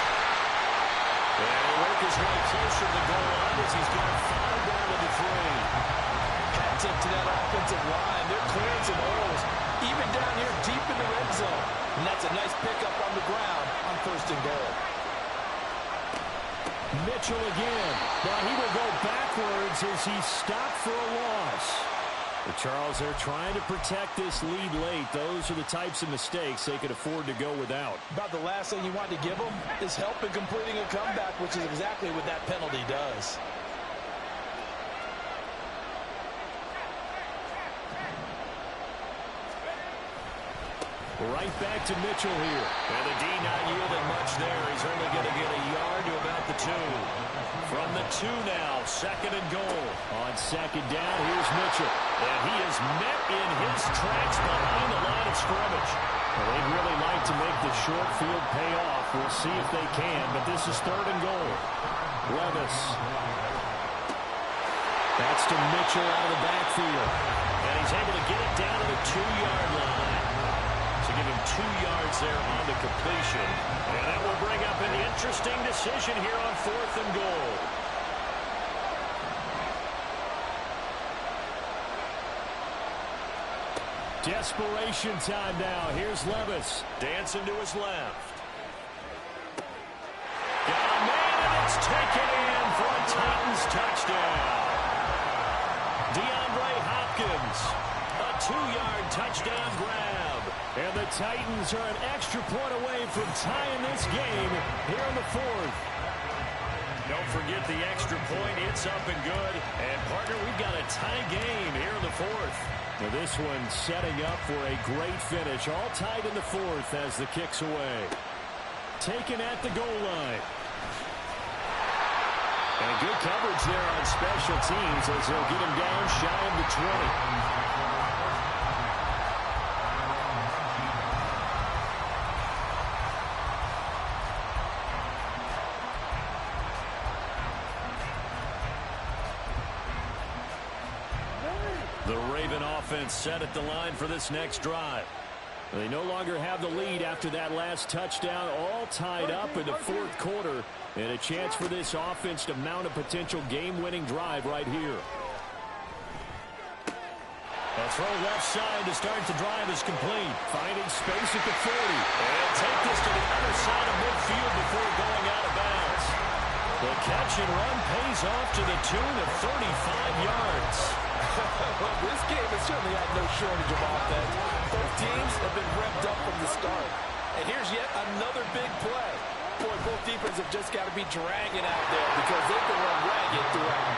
And he'll work his way closer to the goal line as he's got 5 down to the 3. Hat tip to that offensive line. They're clearing some holes, even down here deep in the red zone. And that's a nice pickup on the ground on first and goal. Mitchell again. Now he will go backwards as he's stopped for a loss. But Charles, they're trying to protect this lead late. Those are the types of mistakes they could afford to go without. About the last thing you want to give them is help in completing a comeback, which is exactly what that penalty does. Right back to Mitchell here. And the D not yielding much there. He's only going to get a yard to about the 2. From the 2 now, second and goal. On second down, here's Mitchell. And he is met in his tracks behind the line of scrimmage. Well, they'd really like to make the short field pay off. We'll see if they can, but this is third and goal. Levis. That's to Mitchell out of the backfield. And he's able to get it down to the 2-yard line. To give him 2 yards there on the completion. And that will bring up an interesting decision here on fourth and goal. Desperation time now. Here's Levis. Dancing to his left. Got a man, and it's taken in for a Titans touchdown. DeAndre Hopkins. A 2-yard touchdown grab. And the Titans are an extra point away from tying this game here in the 4th. Don't forget the extra point. It's up and good. And, partner, we've got a tie game here in the 4th. Now this one setting up for a great finish. All tied in the 4th as the kick's away. Taken at the goal line. And good coverage there on special teams as they'll get him down shy of the 20. The Raven offense set at the line for this next drive. They no longer have the lead after that last touchdown, all tied up in the 4th quarter, and a chance for this offense to mount a potential game-winning drive right here. A throw left side to start the drive is complete. Finding space at the 40. And take this to the other side of midfield before going out of bounds. The catch and run pays off to the tune of 35 yards. Well, this game has certainly had no shortage of offense. Both teams have been revved up from the start. And here's yet another big play. Boy, both defenses have just got to be dragging out there because they can run ragged throughout.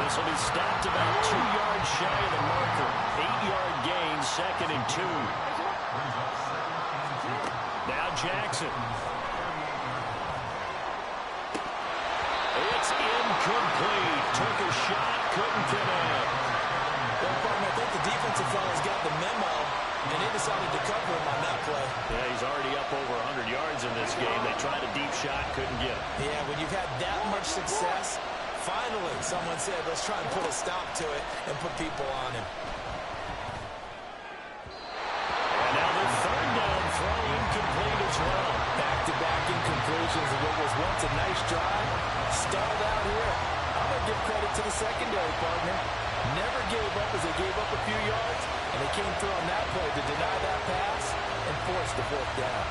This will be stopped about 2 yards shy of the marker. 8-yard gain, second and 2. Now Jackson. It's incomplete. Took a shot, couldn't get in. Well, partner, I think the defensive fellas got the memo, and they decided to cover him on that play. Yeah, he's already up over 100 yards in this game. They tried a deep shot, couldn't get it. Yeah, when you've had that much success, finally someone said, let's try and put a stop to it and put people on him. And now the third down throw incomplete as well. Back-to-back incompletions of what was once a nice drive. Stalled out here. I'm going to give credit to the secondary, partner. Never gave up as they gave up a few yards, and they came through on that play to deny that pass and force the fourth down.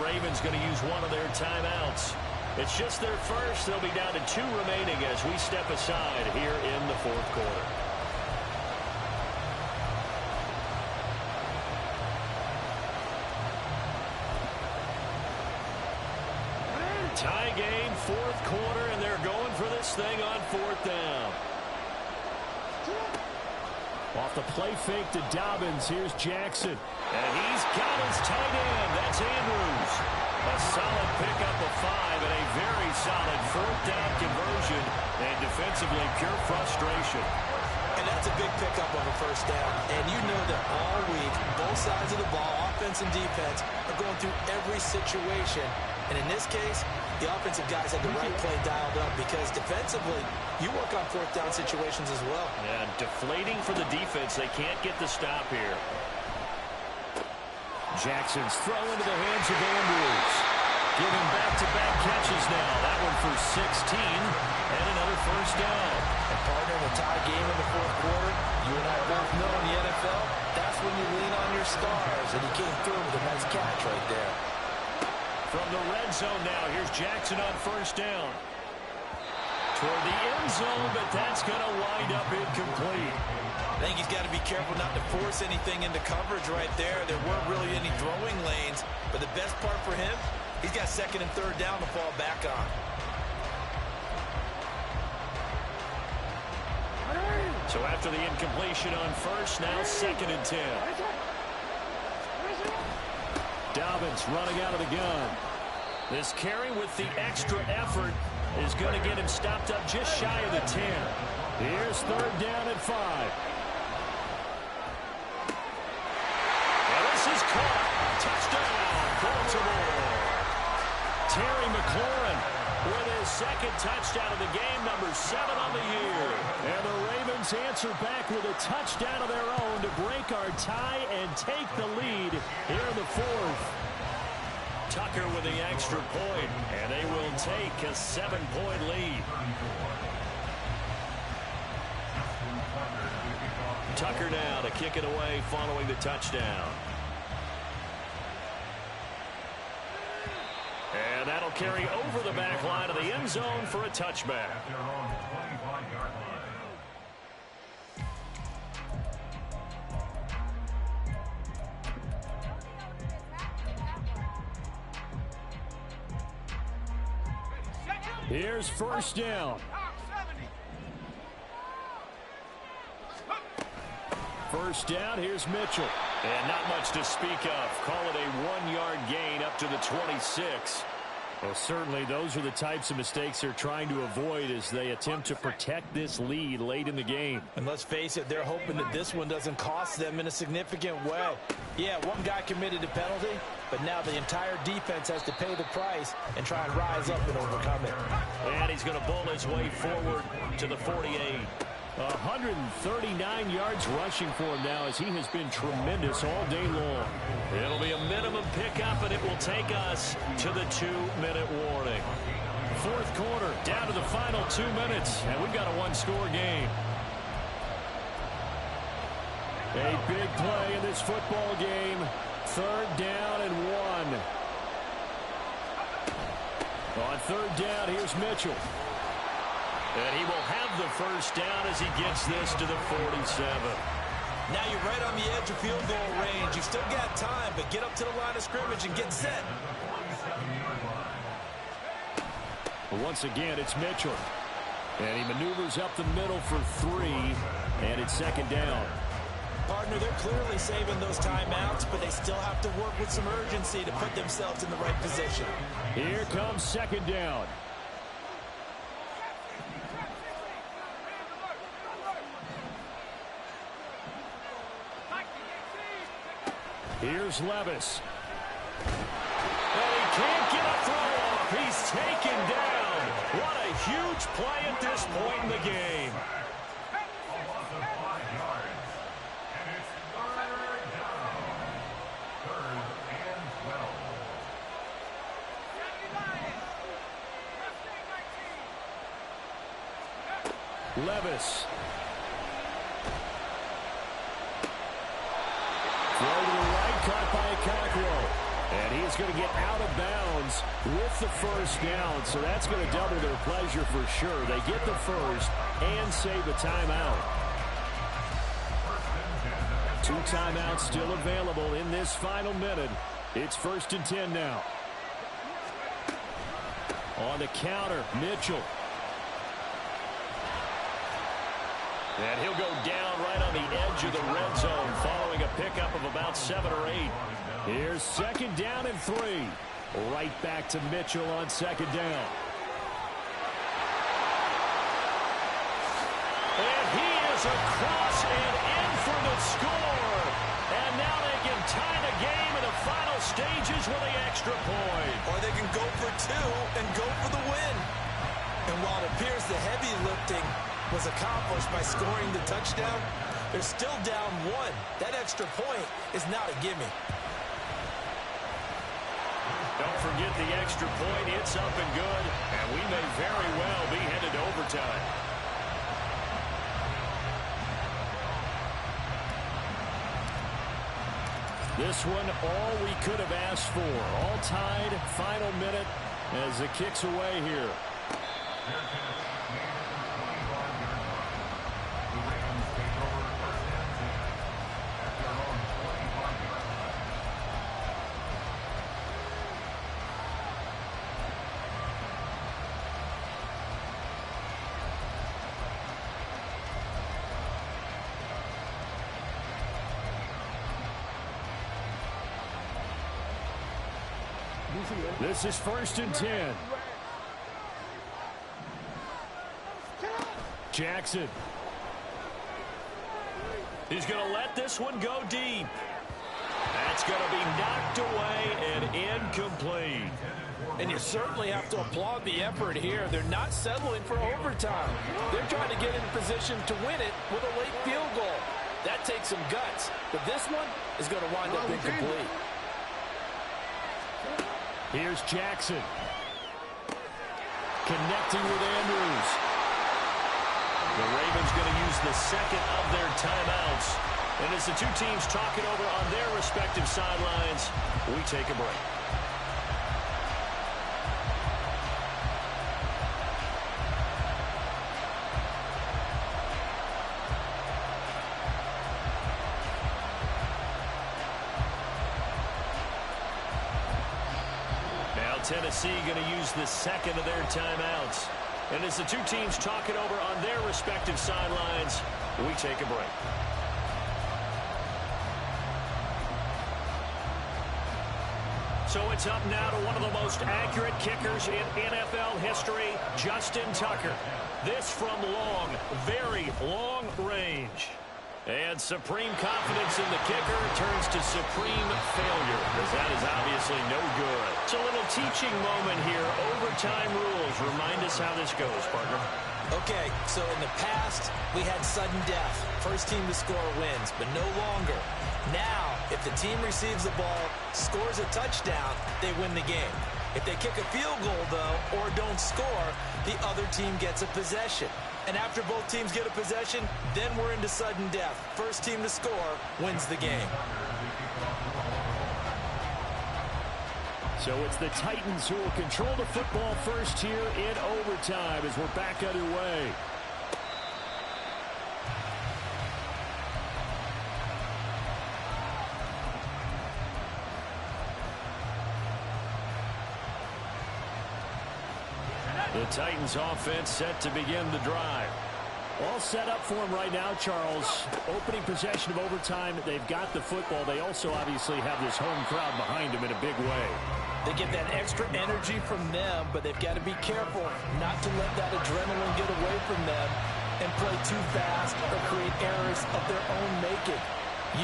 Ravens going to use one of their timeouts. It's just their first. They'll be down to 2 remaining as we step aside here in the fourth quarter. Tie game, fourth quarter, and they're going for this thing on fourth down. Off the play fake to Dobbins. Here's Jackson. And he's got his tight end. That's Andrews. A solid pickup of 5 and a very solid fourth down conversion. And defensively, pure frustration. And that's a big pickup of a first down. And you know that all week, both sides of the ball, offense and defense, are going through every situation. And in this case, the offensive guys had the right play dialed up because defensively, you work on fourth down situations as well. And deflating for the defense. They can't get the stop here. Jackson's throw into the hands of Andrews. Giving back-to-back catches now. That one for 16 and another first down. And partner, in a tie game in the fourth quarter, you and I both know in the NFL, that's when you lean on your stars. And he came through with a nice catch right there. From the red zone now, here's Jackson on first down. Toward the end zone, but that's going to wind up incomplete. I think he's got to be careful not to force anything into coverage right there. There weren't really any throwing lanes, but the best part for him, he's got second and third down to fall back on. So after the incompletion on first, now second and 10. Dobbins running out of the gun. This carry with the extra effort is going to get him stopped up just shy of the 10. Here's third down and 5. And this is caught. Touchdown, Baltimore. Terry McLaurin with his second touchdown of the game, number 7 on the year. And the Ravens answer back with a touchdown of their own to break our tie and take the lead here in the fourth. Tucker with the extra point, and they will take a 7-point lead. Tucker now to kick it away following the touchdown. And that'll carry over the back line of the end zone for a touchback. Here's first down. First down, here's Mitchell. And not much to speak of. Call it a 1-yard gain up to the 26. Well, certainly those are the types of mistakes they're trying to avoid as they attempt to protect this lead late in the game. And let's face it, they're hoping that this one doesn't cost them in a significant way. Yeah, one guy committed a penalty, but now the entire defense has to pay the price and try and rise up and overcome it. And he's going to bowl his way forward to the 48. 139 yards rushing for him now as he has been tremendous all day long. It'll be a minimum pickup, and it will take us to the 2-minute warning. Fourth quarter, down to the final 2 minutes, and we've got a 1-score game. A big play in this football game. Third down and 1. On third down, here's Mitchell. And he will have the first down as he gets this to the 47. Now you're right on the edge of field goal range. You've still got time, but get up to the line of scrimmage and get set. Once again, it's Mitchell. And he maneuvers up the middle for 3, and it's second down. Partner, they're clearly saving those timeouts, but they still have to work with some urgency to put themselves in the right position. Here comes second down. Here's Levis. And he can't get a throw off. He's taken down. What a huge play at this point in the game. Levis. Throw to the right, caught by Cockrell. And he is going to get out of bounds with the first down. So that's going to double their pleasure for sure. They get the first and save a timeout. 2 timeouts still available in this final minute. It's 1st and 10 now. On the counter, Mitchell. And he'll go down right on the edge of the red zone following a pickup of about 7 or 8. Here's second down and 3. Right back to Mitchell on second down. And he is across and in for the score. And now they can tie the game in the final stages with the extra point. Or they can go for 2 and go for the win. And while it appears the heavy lifting was accomplished by scoring the touchdown, they're still down 1. That extra point is not a gimme. Don't forget the extra point. It's up and good, and we may very well be headed to overtime. This one, all we could have asked for. All tied, final minute as it kicks away here. This is 1st and 10. Jackson. He's going to let this one go deep. That's going to be knocked away and incomplete. And you certainly have to applaud the effort here. They're not settling for overtime. They're trying to get in position to win it with a late field goal. That takes some guts. But this one is going to wind up incomplete. Here's Jackson. Connecting with Andrews. The Ravens going to use the second of their timeouts. And as the two teams talk it over on their respective sidelines, we take a break. Tennessee going to use the second of their timeouts. And as the two teams talk it over on their respective sidelines, we take a break. So it's up now to one of the most accurate kickers in NFL history, Justin Tucker. This from long, very long range. And supreme confidence in the kicker turns to supreme failure, as that is obviously no good. It's a little teaching moment here. Overtime rules. Remind us how this goes, partner. Okay, so in the past, we had sudden death. First team to score wins, but no longer. Now, if the team receives the ball, scores a touchdown, they win the game. If they kick a field goal, though, or don't score, the other team gets a possession. And after both teams get a possession, then we're into sudden death. First team to score wins the game. So it's the Titans who will control the football first here in overtime as we're back underway. The Titans offense set to begin the drive. All set up for him right now, Charles. Opening possession of overtime. They've got the football. They also obviously have this home crowd behind them in a big way. They get that extra energy from them, but they've got to be careful not to let that adrenaline get away from them and play too fast or create errors of their own making.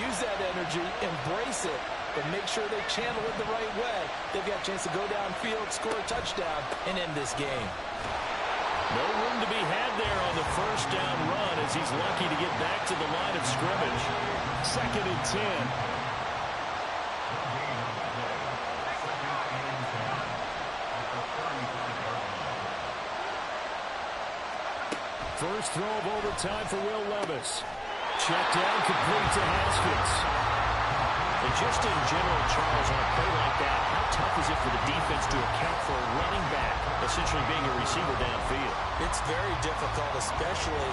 Use that energy, embrace it, but make sure they channel it the right way. They've got a chance to go downfield, score a touchdown, and end this game. No room to be had there on the first down run as he's lucky to get back to the line of scrimmage. 2nd and 10. First throw of overtime for Will Levis. Check down, complete to Haskins. And just in general, Charles, on a play like that, how tough is it for the defense to account for a running back essentially being a receiver downfield? It's very difficult, especially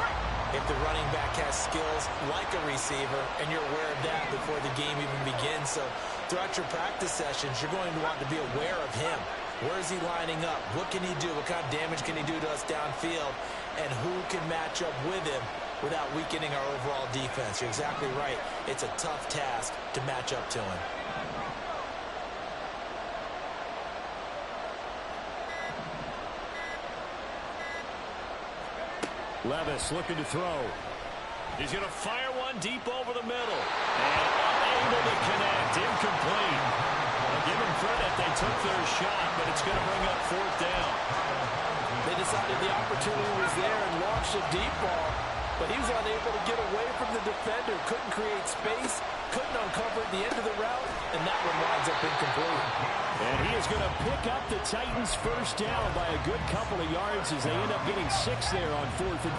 if the running back has skills like a receiver, and you're aware of that before the game even begins. So throughout your practice sessions, you're going to want to be aware of him. Where is he lining up? What can he do? What kind of damage can he do to us downfield? And who can match up with him without weakening our overall defense? You're exactly right. It's a tough task to match up to him. Levis looking to throw. He's going to fire one deep over the middle. And unable to connect. Incomplete. Well, give him credit. They took their shot, but it's going to bring up 4th down. They decided the opportunity was there and launched a deep ball, but he was unable to get away from the defender. Couldn't create space, couldn't uncover at the end of the route, and that one winds up incomplete. And he is going to pick up the Titans' first down by a good couple of yards as they end up getting 6 there on 4th and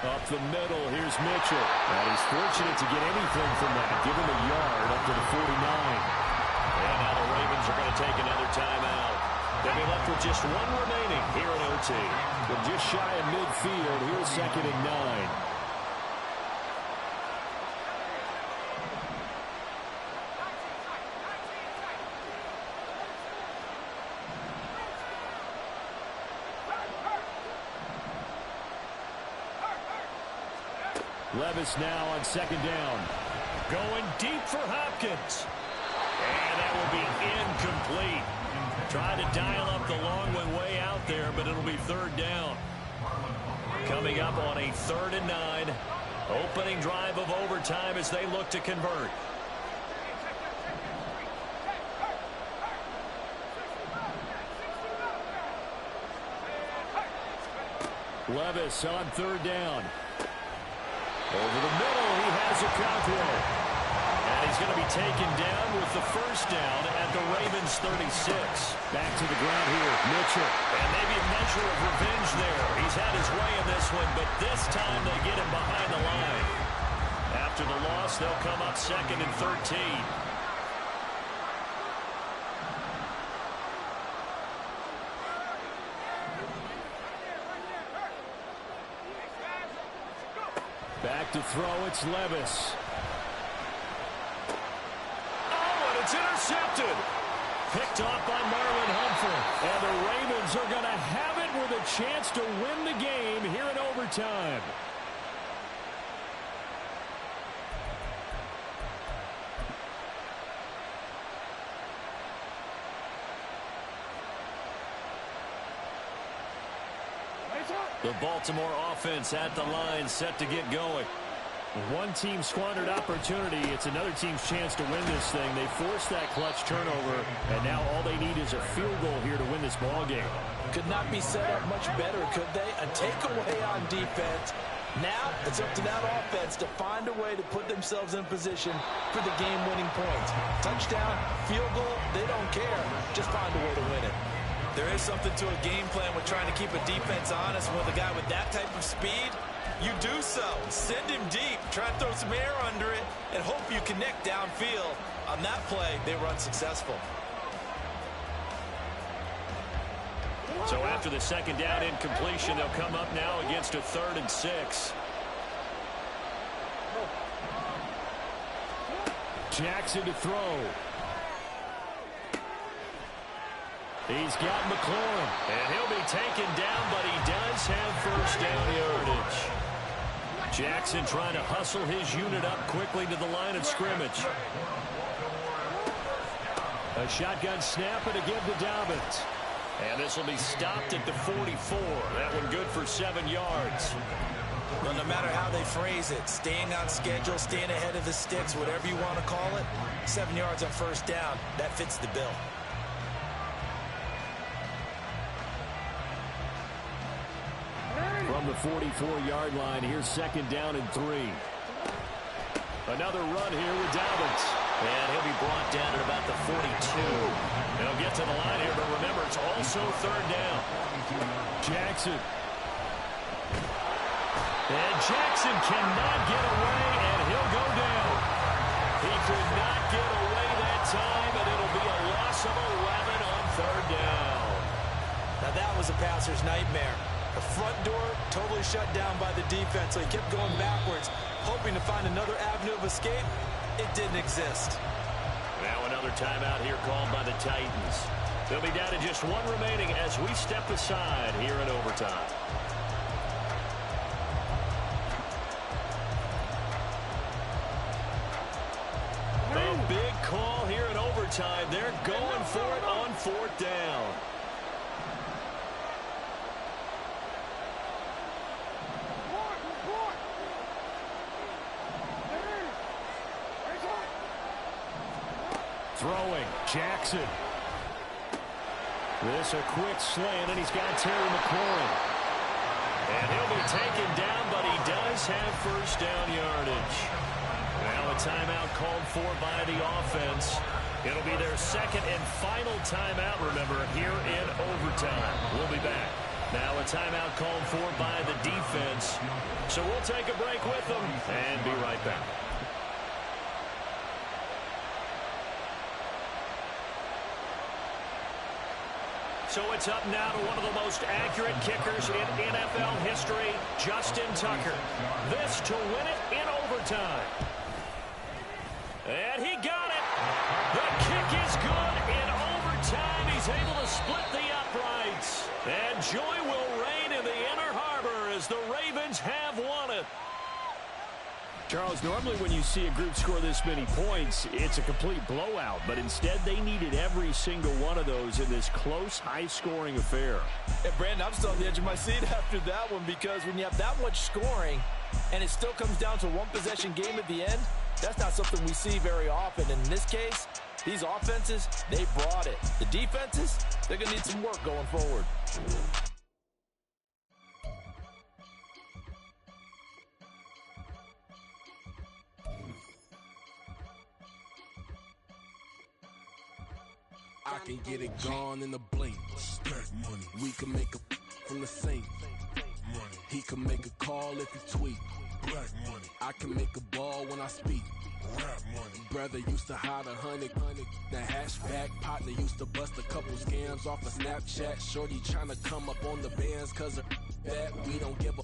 4. Up the middle, here's Mitchell. And he's fortunate to get anything from that. Give him a yard up to the 49. And now the Ravens are going to take another timeout. They'll be left with just one remaining here in OT. But just shy of midfield, here's 2nd and 9. Levis now on 2nd down. Going deep for Hopkins. And that will be incomplete. Trying to dial up the long way out there, but it'll be 3rd down. Coming up on a 3rd and 9. Opening drive of overtime as they look to convert. Levis on 3rd down. Over the middle, he has a Okonkwo. And he's going to be taken down with the first down at the Ravens 36. Back to the ground here, Mitchell. And maybe a measure of revenge there. He's had his way in this one, but this time they get him behind the line. After the loss, they'll come up 2nd and 13. Back to throw, it's Levis. Oh, and it's intercepted. Picked off by Marlon Humphrey. And the Ravens are going to have it with a chance to win the game here in overtime. The Baltimore offense at the line, set to get going. One team squandered opportunity. It's another team's chance to win this thing. They forced that clutch turnover, and now all they need is a field goal here to win this ball game. Could not be set up much better, could they? A takeaway on defense. Now it's up to that offense to find a way to put themselves in position for the game-winning points. Touchdown, field goal, they don't care. Just find a way to win it. There is something to a game plan with trying to keep a defense honest. With a guy with that type of speed, You do so. Send him deep. Try and throw some air under it and hope you connect downfield. On that play, they were unsuccessful. So after the second down incompletion, they'll come up now against a 3rd and 6. Jackson to throw. He's got McLaurin. And he'll be taken down, but he does have first down yardage. Jackson trying to hustle his unit up quickly to the line of scrimmage. A shotgun snap and a give to Dobbins. And this will be stopped at the 44. That one good for 7 yards. Well, no matter how they phrase it, staying on schedule, staying ahead of the sticks, whatever you want to call it, 7 yards on first down, that fits the bill. From the 44-yard line, here's 2nd down and 3. Another run here with Dobbins. And he'll be brought down at about the 42. They'll get to the line here, but remember, it's also 3rd down. Jackson. And Jackson cannot get away, and he'll go down. He could not get away that time, and it'll be a loss of 11 on 3rd down. Now that was a passer's nightmare. The front door totally shut down by the defense, so he kept going backwards, hoping to find another avenue of escape. It didn't exist. Now another timeout here called by the Titans. They'll be down to just 1 remaining as we step aside here in overtime. A big call here in overtime. They're going for it on 4th down. Throwing, Jackson. This a quick slant, and he's got Terry McLaurin. And he'll be taken down, but he does have first down yardage. Now a timeout called for by the offense. It'll be their 2nd and final timeout, remember, here in overtime. We'll be back. Now a timeout called for by the defense. So we'll take a break with them and be right back. So it's up now to one of the most accurate kickers in NFL history, Justin Tucker. This to win it in overtime. And he got it. The kick is good in overtime. He's able to split the uprights. And joy will reign in the Inner Harbor as the Ravens have won it. Charles, normally when you see a group score this many points, it's a complete blowout. But instead, they needed every single one of those in this close, high-scoring affair. And Brandon, I'm still on the edge of my seat after that one, because when you have that much scoring and it still comes down to a one-possession game at the end, that's not something we see very often. And in this case, these offenses, they brought it. The defenses, they're going to need some work going forward. I can get it gone in a blink. Stack money. We can make a from the sink. Money. He can make a call if he tweet. Black money. I can make a ball when I speak. Rap money. Brother used to hide 100. The hashback partner used to bust a couple scams off of Snapchat. Shorty tryna come up on the bands cause of that. We don't give a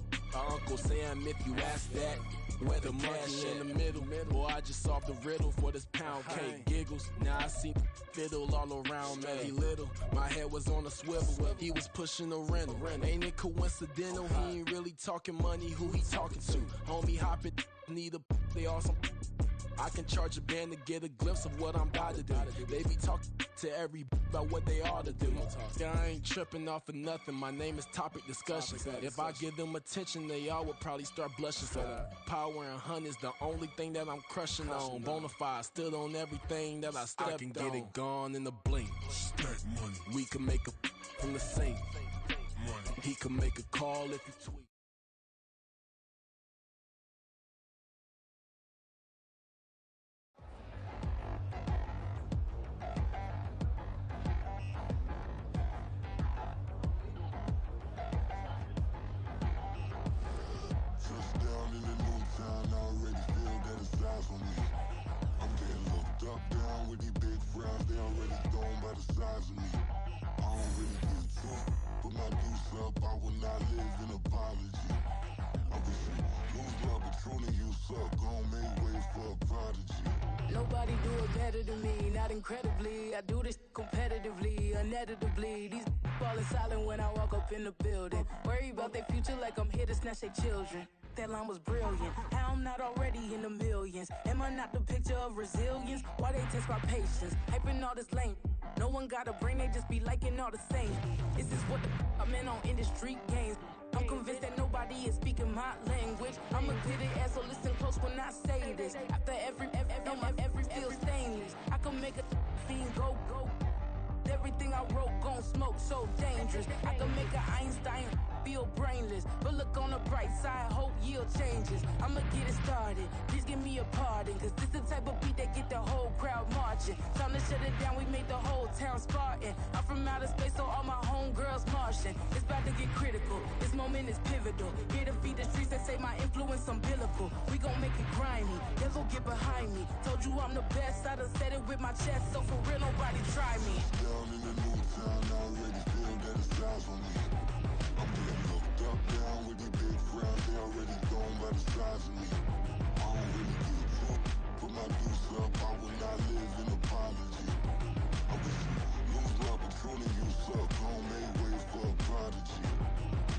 Uncle Sam if you ask that. Where the money in the middle. Boy, I just solved the riddle for this pound cake. Giggles, now I see fiddle all around me. He little, my head was on a swivel. He was pushing a rental. Ain't it coincidental? He ain't really talking money, who he talking to? Homie hopping, need a, they awesome. I can charge a band to get a glimpse of what I'm about to do. They be talking to every about what they ought to do. Yeah, I ain't tripping off of nothing. My name is Topic Discussion. If I give them attention, they all would probably start blushing. Power and hunt is the only thing that I'm crushing on. Bonafide, stood on everything that I stepped on. I can get it gone in a blink. Stack money. We can make a from the sink. Money. He can make a call if he tweet. better than me, not incredibly. I do this competitively, uneditably. These falling silent when I walk up in the building. Worry about their future like I'm here to snatch their children. That line was brilliant. How I'm not already in the millions? Am I not the picture of resilience? Why they test my patience? Hyping all this lame. No one got a brain, they just be liking all the same. This is what the I'm in on industry games. I'm convinced that nobody is speaking my language. I'm a good ass, so listen close when I say this. After every feel stainless. I can make a fiend go. Everything I wrote gon' smoke, so dangerous. I can make an Einstein feel brainless. But look on the bright side, hope yield changes. I'ma get it started, please give me a pardon. Cause this the type of beat that get the whole crowd marching. Time to shut it down, we made the whole town Spartan. I'm from outer space, so all my homegirls Martian. It's about to get critical, this moment is pivotal. Here to feed the streets that say my influence umbilical. We gon' make it grimy, never get behind me. Told you I'm the best, I done said it with my chest. So for real, nobody try me. Down in the new town, I already feel that it's time for me. I'm getting looked up, down with these big crowds, they already gone by the size of me. I don't really give a fuck, put my deuce up, I will not live in apology. I wish you lose the opportunity, you suck, don't make way for a prodigy.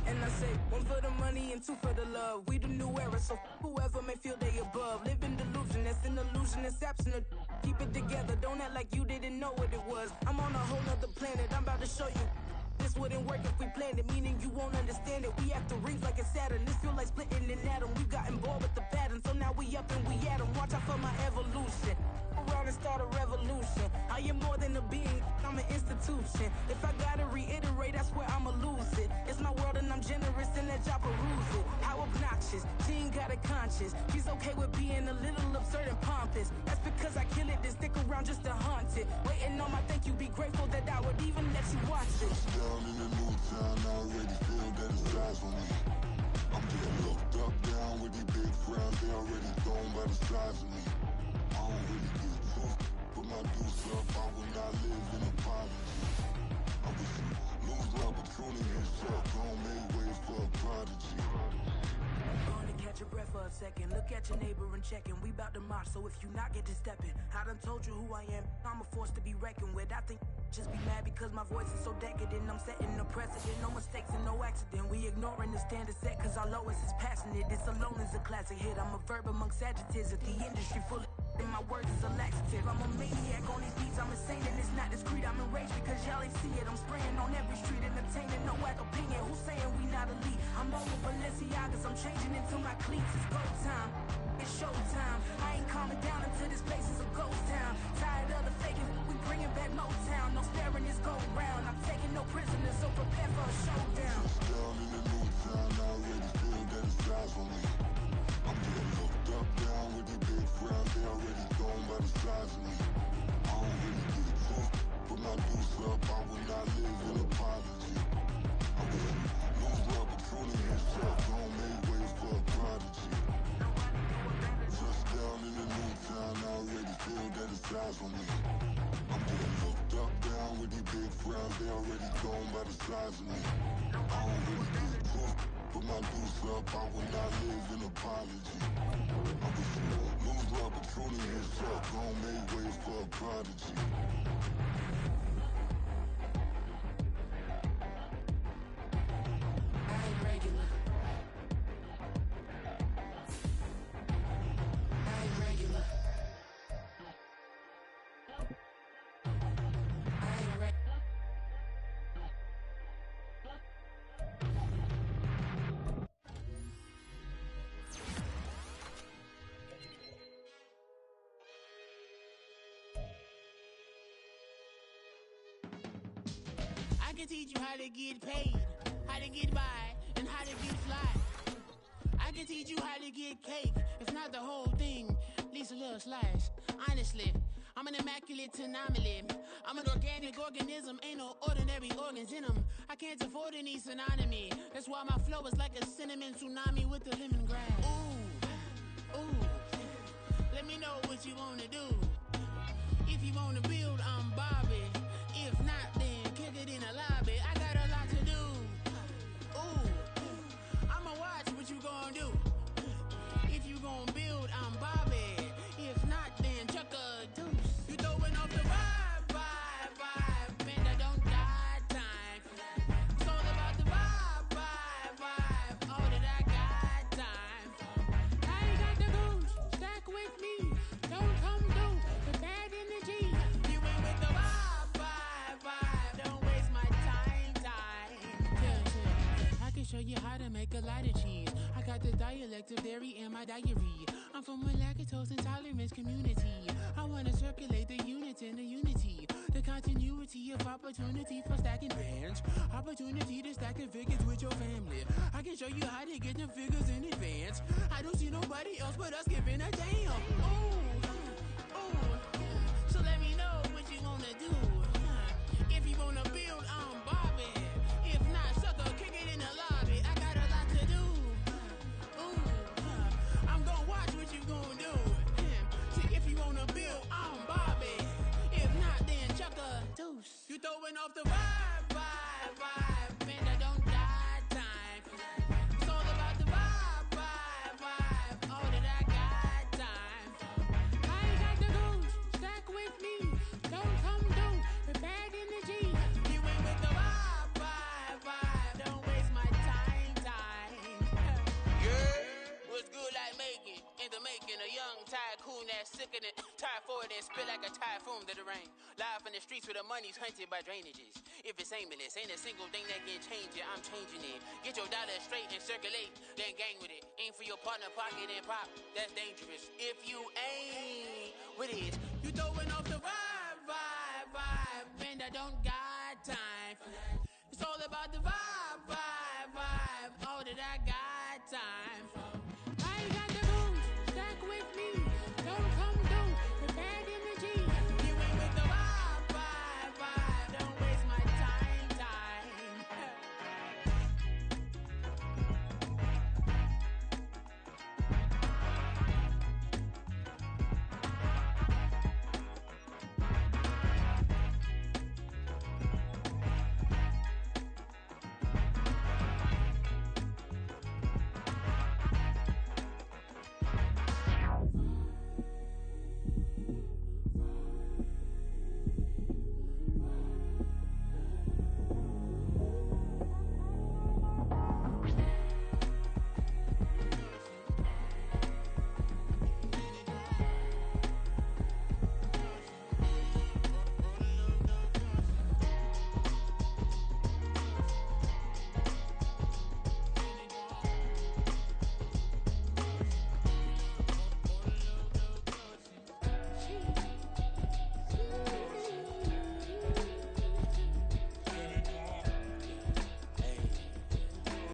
And I say, one for the money and two for the love. We the new era, so whoever may feel they above. Live in delusion, that's an illusion, that's absent. Keep it together, don't act like you didn't know what it was. I'm on a whole nother planet, I'm about to show you. This wouldn't work if we planned it, meaning you won't understand it. We have to rings like a Saturn, this feel like splitting an atom. We got involved with the pattern, so now we up and we at 'em. Watch out for my evolution. Around and start a revolution. I am more than a being, I'm an institution. If I gotta reiterate, that's where I'ma lose it. It's my world and I'm generous and let y'all peruse it. How obnoxious, she ain't got a conscience. She's okay with being a little absurd and pompous. That's because I kill it, then stick around just to haunt it. Waiting on my thank you, be grateful that I would even let you watch it. Down in the new town, I already feel that it's time for me. I'm getting looked up, down with these big crowds, they already gone by the size of me. I don't really give a fuck, put my deuce up, I will not live in apology. I wish you lose the opportunity, you suck, don't make way for a prodigy. Gonna catch your breath for a second. Look at your neighbor and check in. We bout to march, so if you not get to stepping, I done told you who I am. I'm a force to be reckoned with. I think just be mad because my voice is so decadent. I'm setting the precedent, no mistakes and no accident. We ignoring the standard set cause our lowest is passionate. This alone is a classic hit. I'm a verb amongst adjectives. If the industry full of and my words is a laxative. I'm a maniac on these beats, I'm insane and it's not discreet. I'm enraged because y'all ain't see it. I'm spraying on every street, entertaining, no whack opinion. Who's saying we not elite? I'm over Balenciagas, I'm changing into my cleats. It's go time, it's showtime. I ain't calming down until this place is a ghost town. Tired of the faking, we bringing back Motown. No sparing this go round. I'm taking no prisoners, so prepare for a showdown. Down in the new town, I already feel that it's time for me. I'm getting looked up, down with these big crowds, they already gone by the size of me. I don't really give a fuck, put my deuce up, I will not live in apology. I wish you lose the opportunity, you suck, don't make way for a prodigy. Just down in the new town, I already feel that it's time for me. I'm getting looked up, down with these big crowds, they already gone by the size of me. I don't really give a fuck, put my deuce up, I will not live in apology. I wish you lose the opportunity, you suck, don't make way for a prodigy. I ain't regular. I ain't regular. I ain't regular. I can teach you how to get paid, how to get by, and how to get fly. I can teach you how to get cake, if not the whole thing, at least a little slice. Honestly, I'm an immaculate anomaly. I'm an organic organism, ain't no ordinary organs in them. I can't afford any synonymy. That's why my flow is like a cinnamon tsunami with the lemongrass. Ooh, ooh, let me know what you wanna do. If you wanna build, I'm Bobby. If not, then kick it in the lobby. I got a lot to do. Ooh, I'ma watch what you gonna do. If you gonna build, I'm Bobby. If not, then chuck a deuce. dialect of dairy in my diary. I'm from a lactose intolerance community. I wanna circulate the units in the unity, the continuity of opportunity for stacking bands, opportunity to stack the figures with your family. I can show you how to get the figures in advance. I don't see nobody else but us giving a damn. Ooh, so let me know what you wanna do. If you wanna build, I'm Bobby. If not, sucker, kick it in the lobby. I got a lot to do. I'm gonna watch what you gonna do. See, if you wanna build, I'm Bobby. If not, then chuck a deuce. You throwing off the vibe. Man, I don't die time. It's all about the vibe. All that I got time. I ain't got the goose. Stack with me. Don't come through. We're back in the G. You ain't with the vibe. Don't waste my time. Yeah. What's good like making? In the making, a young tycoon that's sickening. Tie forward and spit like a typhoon to the rain. Live in the streets where the money's hunted by drainages. If it's aimless, ain't a single thing that can change it. I'm changing it. Get your dollar straight and circulate, then gang with it. Aim for your partner, pocket and pop. That's dangerous. If you ain't with it, you throwing off the vibe. Man, I don't got time for that. It's all about the vibe. All that I got time.